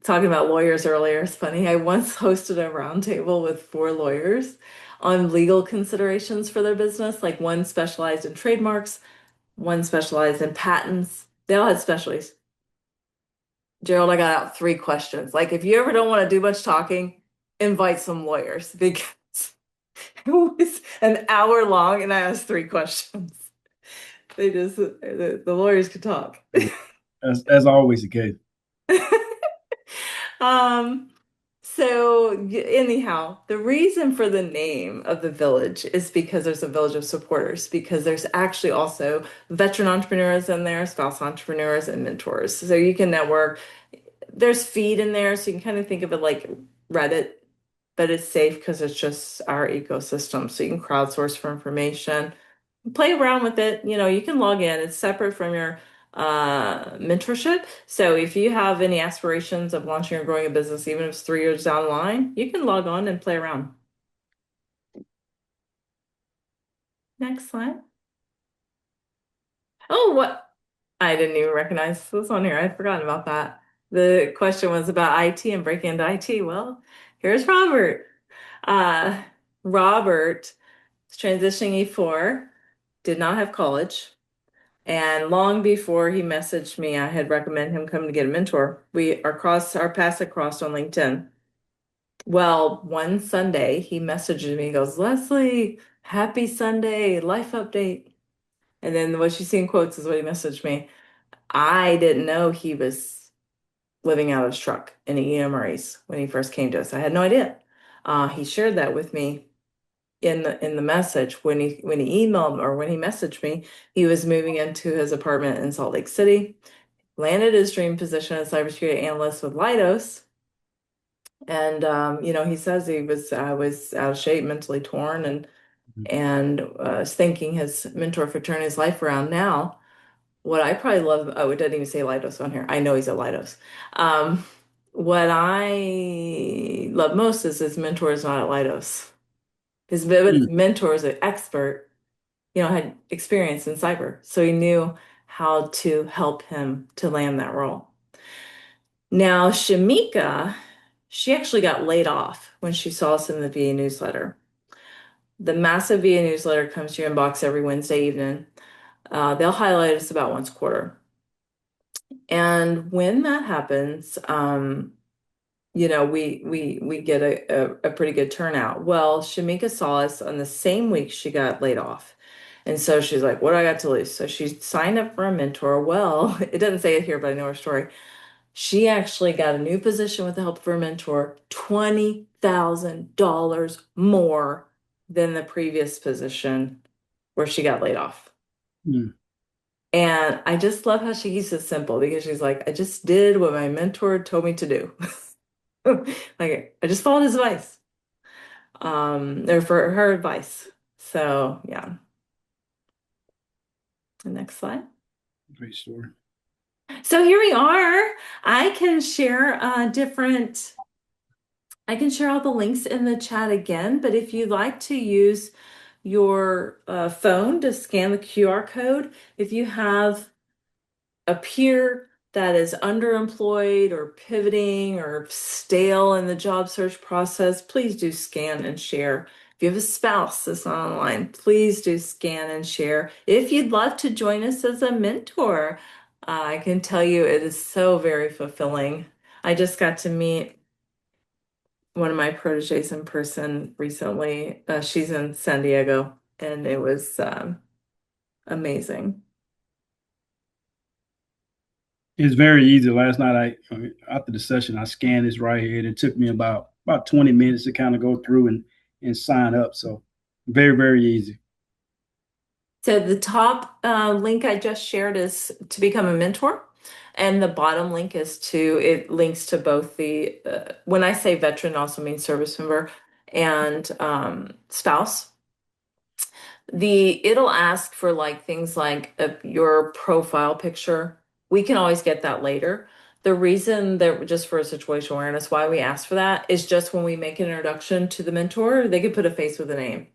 Talking about lawyers earlier, it's funny. I once hosted a roundtable with 4 lawyers on legal considerations for their business. Like one specialized in trademarks, one specialized in patents. They all had specialties. Gerald, I got out 3 questions. Like, if you ever don't want to do much talking, invite some lawyers because it was an hour long and I asked 3 questions. The lawyers could talk. As always the case. Um, anyhow, the reason for the name of the village is because there's a village of supporters, because there's actually also veteran entrepreneurs in there, spouse entrepreneurs, and mentors. So you can network. There's feed in there, so you can kind of think of it like Reddit, but it's safe because it's just our ecosystem. So you can crowdsource for information, play around with it. You can log in. It's separate from your mentorship. So if you have any aspirations of launching or growing a business, even if it's 3 years down the line, you can log on and play around. Next slide. Oh, what? I didn't even recognize this on here. I'd forgotten about that. The question was about IT and breaking into IT. Well, here's Robert. Robert is transitioning E4, did not have college. And long before he messaged me, I had recommended him come to get a mentor. Our paths had crossed on LinkedIn. Well, one Sunday he messaged me, he goes, "Leslie, happy Sunday, life update." And then what you see in quotes is what he messaged me. I didn't know he was living out of his truck in the EMRAs when he first came to us. I had no idea. He shared that with me in the message when he emailed or when he messaged me. He was moving into his apartment in Salt Lake City, landed his dream position as cybersecurity analyst with Leidos. And he says I was out of shape, mentally torn, and was thinking his mentor for turning his life around. Now, what I probably love, oh, it doesn't even say Leidos on here. I know he's at Leidos. What I love most is his mentor is not at Leidos. His mentor is an expert, had experience in cyber. So he knew how to help him to land that role. Now, Shamika, she actually got laid off when she saw us in the VA newsletter. The massive VA newsletter comes to your inbox every Wednesday evening. They'll highlight us about once a quarter. And when that happens, we get a pretty good turnout. Well, Shamika saw us on the same week she got laid off. And so she's like, what do I got to lose? So she signed up for a mentor. Well, it doesn't say it here, but I know her story. She actually got a new position with the help of her mentor, $20,000 more than the previous position where she got laid off. And I just love how she keeps it simple, because she's like, I just did what my mentor told me to do. Like, I just followed his advice, or for her advice. So yeah. The next slide. Great story. So here we are. I can share different I can share all the links in the chat again, but if you'd like to use your phone to scan the QR code, if you have a peer that is underemployed or pivoting or stale in the job search process, please do scan and share. If you have a spouse that's not online, please do scan and share. If you'd love to join us as a mentor, I can tell you it is so very fulfilling. I just got to meet one of my proteges in person recently. She's in San Diego, and it was amazing. It's very easy. Last night, after the session, I scanned this right here. It took me about 20 minutes to kind of go through and sign up. So very, very easy. So the top link I just shared is to become a mentor. And the bottom link it links to both when I say veteran, also means service member and spouse. It'll ask for like things like your profile picture. We can always get that later. The reason that just for situational awareness, why we ask for that is just when we make an introduction to the mentor, they could put a face with a name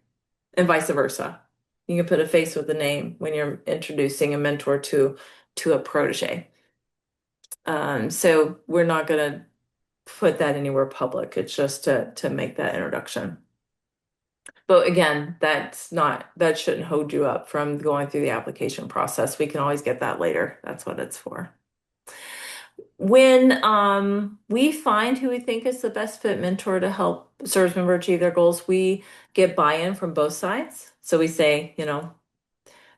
and vice versa. You can put a face with a name when you're introducing a mentor to a protege. So we're not going to put that anywhere public. It's just to make that introduction. But again, that shouldn't hold you up from going through the application process. We can always get that later. That's what it's for. When we find who we think is the best fit mentor to help service member achieve their goals, we get buy-in from both sides. So we say,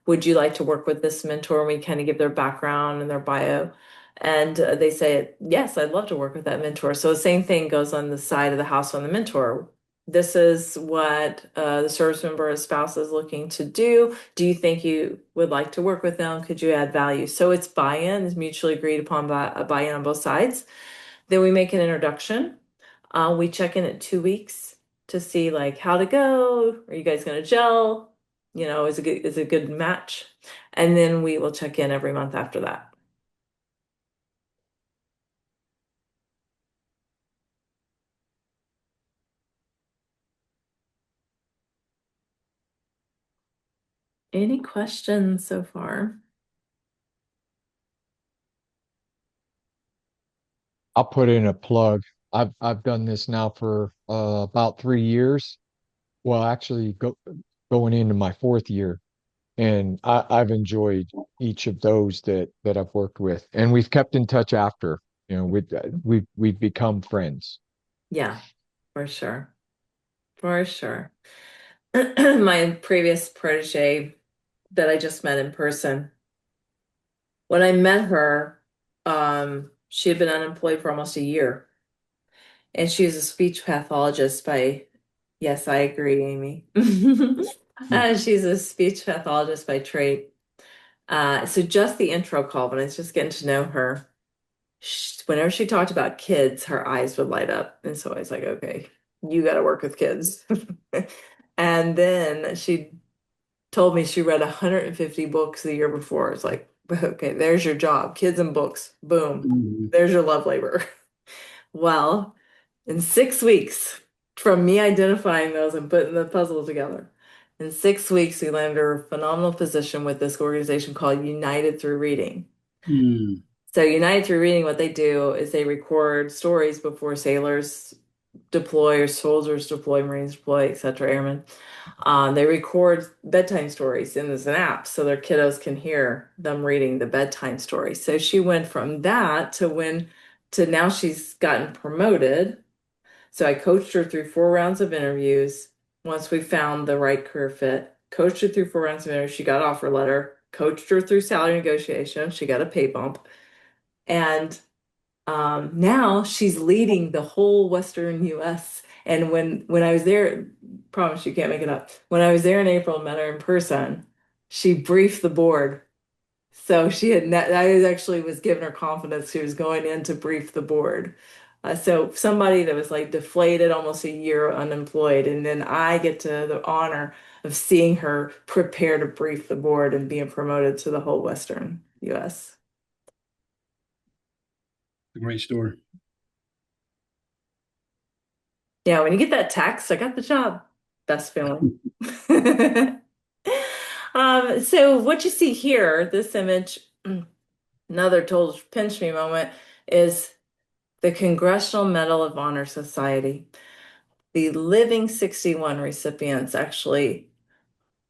would you like to work with this mentor? And we kind of give their background and their bio. And they say, yes, I'd love to work with that mentor. So the same thing goes on the side of the house on the mentor. This is what the service member or spouse is looking to do. Do you think you would like to work with them? Could you add value? So it's buy-in, is mutually agreed upon by a buy-in on both sides. Then we make an introduction. We check in at 2 weeks to see like how to go. Are you guys going to gel? Is a good match? And then we will check in every month after that. Any questions so far? I'll put in a plug. I've done this now for about 3 years. Well, actually, going into my fourth year, and I've enjoyed each of those that I've worked with, and we've kept in touch after. We've become friends. Yeah, for sure. For sure. My previous protege that I just met in person, when I met her, she had been unemployed for almost a year. And she was a speech pathologist yes, I agree, Amy. She's a speech pathologist by trade. So just the intro call, when I was just getting to know her, whenever she talked about kids, her eyes would light up. And so I was like, okay, you got to work with kids. And then she told me she read 150 books the year before. It's like, okay, there's your job, kids and books. Boom. Mm-hmm. There's your love labor. Well, in 6 weeks from me identifying those and putting the puzzle together, in 6 weeks, we landed her a phenomenal position with this organization called United Through Reading. Mm. So United Through Reading, what they do is they record stories before sailors deploy or soldiers deploy, Marines deploy, etc., airmen. They record bedtime stories in this app so their kiddos can hear them reading the bedtime story. So she went from that to now she's gotten promoted. So I coached her through 4 rounds of interviews. Once we found the right career fit, coached her through 4 rounds of interviews. She got offer letter, coached her through salary negotiation. She got a pay bump. And now she's leading the whole Western US. And when I was there, promise you can't make it up. When I was there in April and met her in person, she briefed the board. So I actually was giving her confidence. She was going in to brief the board. So somebody that was like deflated, almost a year unemployed, and then I get to the honor of seeing her prepare to brief the board and being promoted to the whole Western US. A great story. Yeah, when you get that text, I got the job. Best feeling. So what you see here, this image, another total pinch me moment, is the Congressional Medal of Honor Society. The Living 61 recipients actually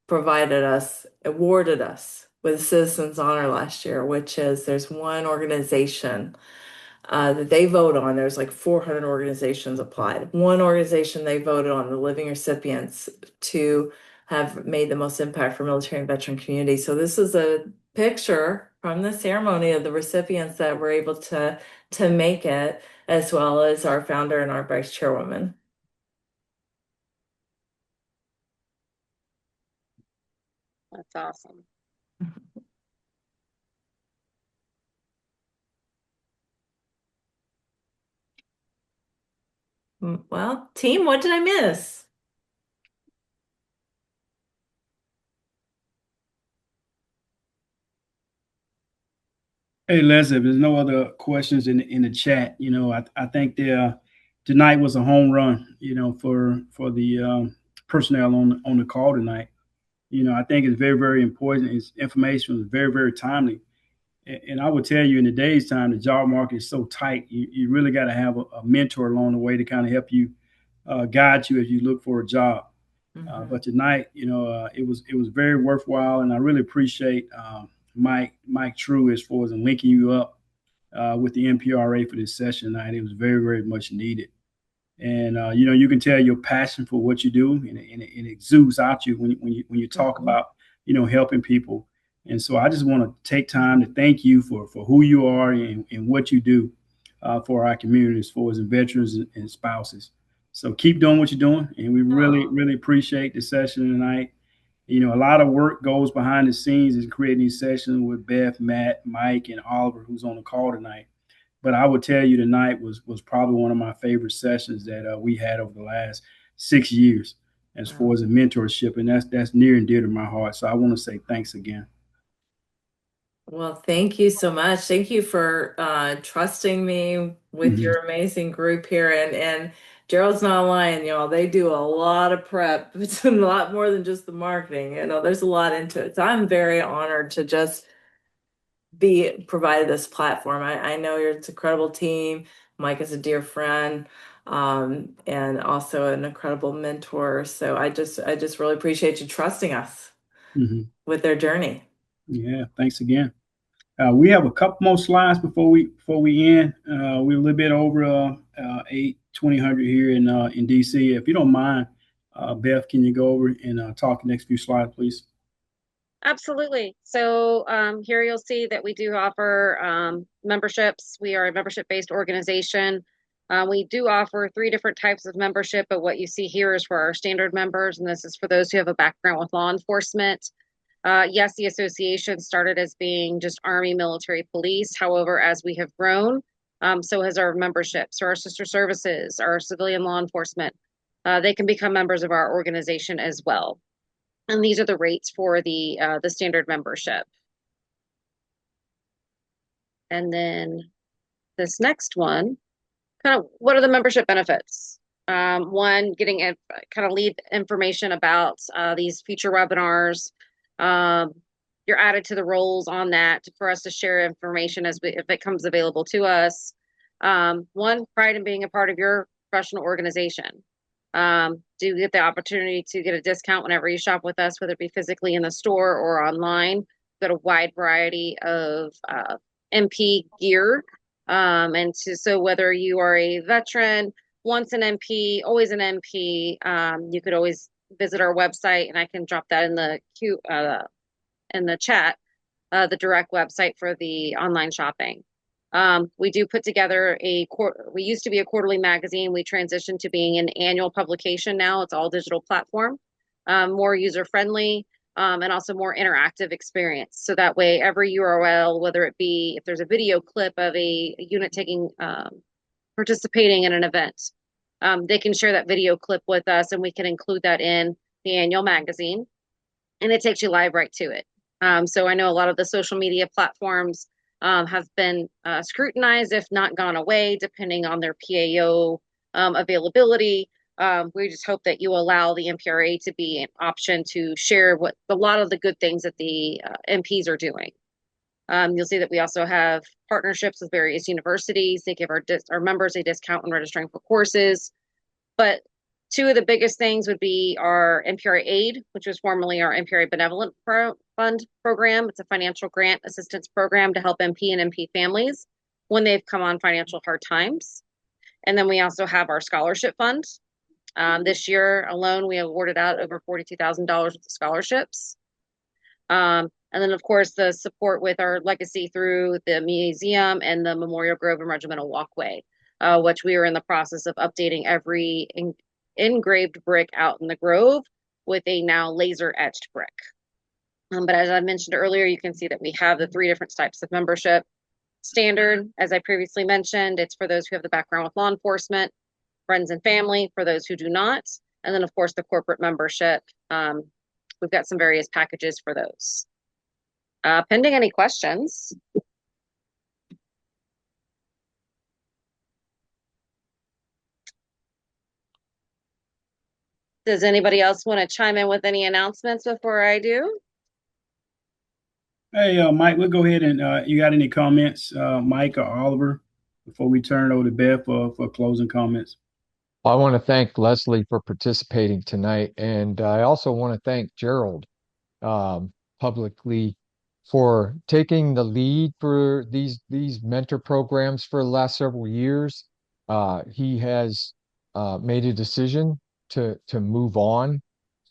awarded us with Citizens Honor last year, which is there's one organization that they vote on. There's like 400 organizations applied. One organization they voted on, the living recipients, to have made the most impact for military and veteran community. So this is a picture from the ceremony of the recipients that were able to make it, as well as our founder and our vice chairwoman. That's awesome. Well, team, what did I miss? Hey, Leslie, if there's no other questions in the chat, I think tonight was a home run, for the personnel on the call tonight. I think it's very, very important. Its information was very, very timely. And I would tell you in today's time, the job market is so tight. You really got to have a mentor along the way to kind of help you guide you as you look for a job. But tonight, it was very worthwhile, and I really appreciate Mike True as far as linking you up with the MPRA for this session tonight. It was very, very much needed. And you can tell your passion for what you do, and it exudes out you when you talk about helping people. And so I just want to take time to thank you for who you are and what you do for our community as far as veterans and spouses. So keep doing what you're doing, and we really, really appreciate the session tonight. A lot of work goes behind the scenes in creating these sessions with Beth, Matt, Mike, and Oliver, who's on the call tonight. But I would tell you tonight was probably one of my favorite sessions that we had over the last 6 years as far as a mentorship, and that's near and dear to my heart. So I want to say thanks again. Well, thank you so much. Thank you for trusting me with your amazing group here. And Gerald's not lying, y'all. They do a lot of prep. It's a lot more than just the marketing. There's a lot into it. So I'm very honored to just be provided this platform. I know it's an incredible team. Mike is a dear friend, and also an incredible mentor. So I just really appreciate you trusting us with their journey. Yeah, thanks again. We have a couple more slides before we end. We're a little bit over 8:20 here in DC. If you don't mind, Beth, can you go over and talk the next few slides, please? Absolutely. So here you'll see that we do offer memberships. We are a membership-based organization. We do offer 3 different types of membership, but what you see here is for our standard members, and this is for those who have a background with law enforcement. Yes, the association started as being just Army, military, police. However, as we have grown, so has our membership. So our sister services, our civilian law enforcement, they can become members of our organization as well. And these are the rates for the standard membership. And then this next one, kind of what are the membership benefits? One, getting kind of lead information about these future webinars. You're added to the roles on that for us to share information if it comes available to us. One, pride in being a part of your professional organization. Do get the opportunity to get a discount whenever you shop with us, whether it be physically in the store or online. We've got a wide variety of MP gear. So whether you are a veteran, once an MP, always an MP, you could always visit our website, and I can drop that in the chat, the direct website for the online shopping. We do put together we used to be a quarterly magazine. We transitioned to being an annual publication now. It's all digital platform, more user-friendly, and also more interactive experience. So that way, every URL, whether it be, if there's a video clip of a unit participating in an event, they can share that video clip with us, and we can include that in the annual magazine, and it takes you live right to it. So I know a lot of the social media platforms have been scrutinized, if not gone away, depending on their PAO availability. We just hope that you allow the MPRA to be an option to share what a lot of the good things that the MPs are doing. You'll see that we also have partnerships with various universities. They give our members a discount when registering for courses. But two of the biggest things would be our MPRA Aid, which was formerly our MPRA Benevolent Fund program. It's a financial grant assistance program to help MP and MP families when they've come on financial hard times. And then we also have our scholarship fund. This year alone, we awarded out over $42,000 worth of scholarships. And then, of course, the support with our legacy through the museum and the Memorial Grove and Regimental Walkway, which we are in the process of updating every engraved brick out in the Grove with a now laser etched brick. But as I mentioned earlier, you can see that we have the 3 different types of membership. Standard, as I previously mentioned, it's for those who have the background with law enforcement, friends and family, for those who do not. And then, of course, the corporate membership. We've got some various packages for those. Pending any questions. Does anybody else want to chime in with any announcements before I do? Hey, Mike, we'll go ahead and you got any comments, Mike or Oliver, before we turn it over to Beth for closing comments? I want to thank Leslie for participating tonight, and I also want to thank Gerald publicly for taking the lead for these mentor programs for the last several years. He has made a decision to move on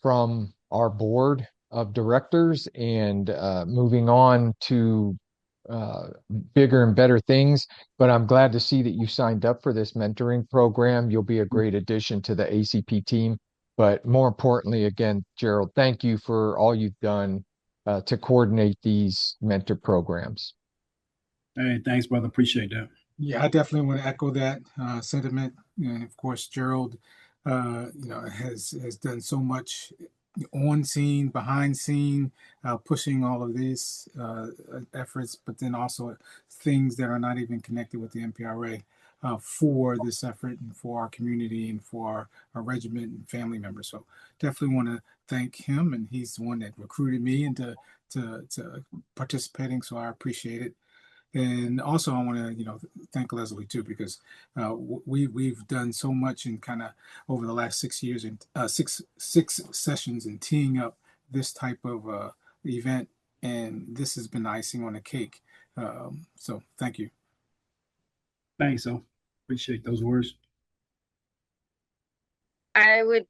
from our board of directors and moving on to bigger and better things. But I'm glad to see that you signed up for this mentoring program. You'll be a great addition to the ACP team. But more importantly, again, Gerald, thank you for all you've done to coordinate these mentor programs. Hey, thanks, brother. Appreciate that. Yeah, I definitely want to echo that sentiment. And of course, Gerald, has done so much on scene, behind scene, pushing all of these efforts, but then also things that are not even connected with the MPRA for this effort and for our community and for our regiment and family members. So definitely want to thank him, and he's the one that recruited me into to participating. So I appreciate it. And also, I want to, thank Leslie too, because we've done so much in kind of over the last 6 years and six sessions and teeing up this type of event, and this has been icing on the cake. So thank you. Thanks, so appreciate those words. I would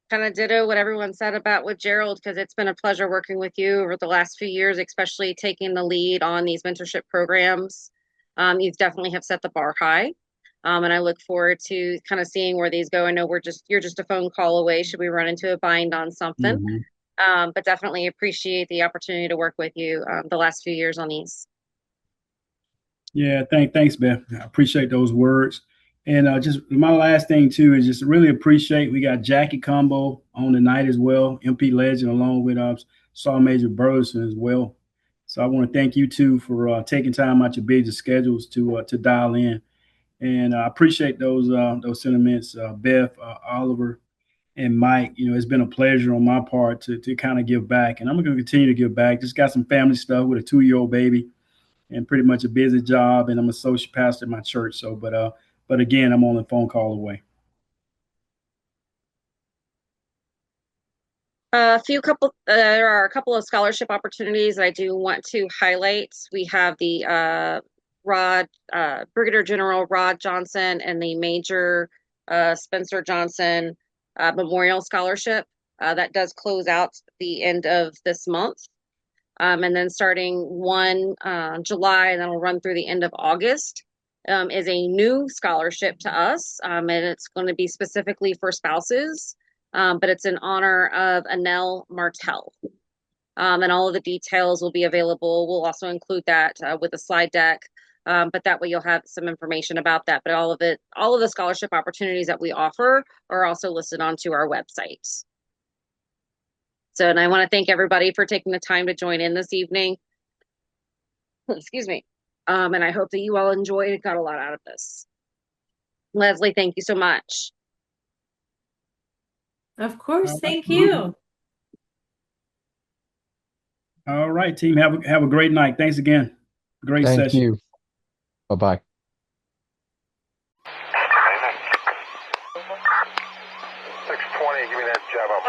kind of ditto what everyone said about with Gerald, because it's been a pleasure working with you over the last few years, especially taking the lead on these mentorship programs. You definitely have set the bar high. And I look forward to kind of seeing where these go. I know you're just a phone call away should we run into a bind on something. Mm-hmm. But definitely appreciate the opportunity to work with you the last few years on these. Yeah, thanks, Beth. I appreciate those words. And just my last thing too is just really appreciate we got Jackie Combo on the night as well, MP Legend, along with Sergeant Major Burleson as well. So I want to thank you too for taking time out your busy schedules to dial in. And I appreciate those sentiments, Beth, Oliver, and Mike. It's been a pleasure on my part to kind of give back, and I'm going to continue to give back. Just got some family stuff with a 2-year-old baby, and pretty much a busy job, and I'm associate pastor at my church. So, but again, I'm only a phone call away. There are a couple of scholarship opportunities I do want to highlight. We have the Brigadier General Rod Johnson and the Major Spencer Johnson Memorial Scholarship. That does close out the end of this month. And then starting 1 July, and then it'll run through the end of August, is a new scholarship to us. And it's going to be specifically for spouses, but it's in honor of Anel Martel. And all of the details will be available. We'll also include that with a slide deck. But that way you'll have some information about that. But all of the scholarship opportunities that we offer are also listed onto our website. So, and I want to thank everybody for taking the time to join in this evening. Excuse me. And I hope that you all enjoyed and got a lot out of this. Leslie, thank you so much. Of course. All right. Thank you. All right, team. Have a great night. Thanks again. Great Thank session. you. Bye-bye.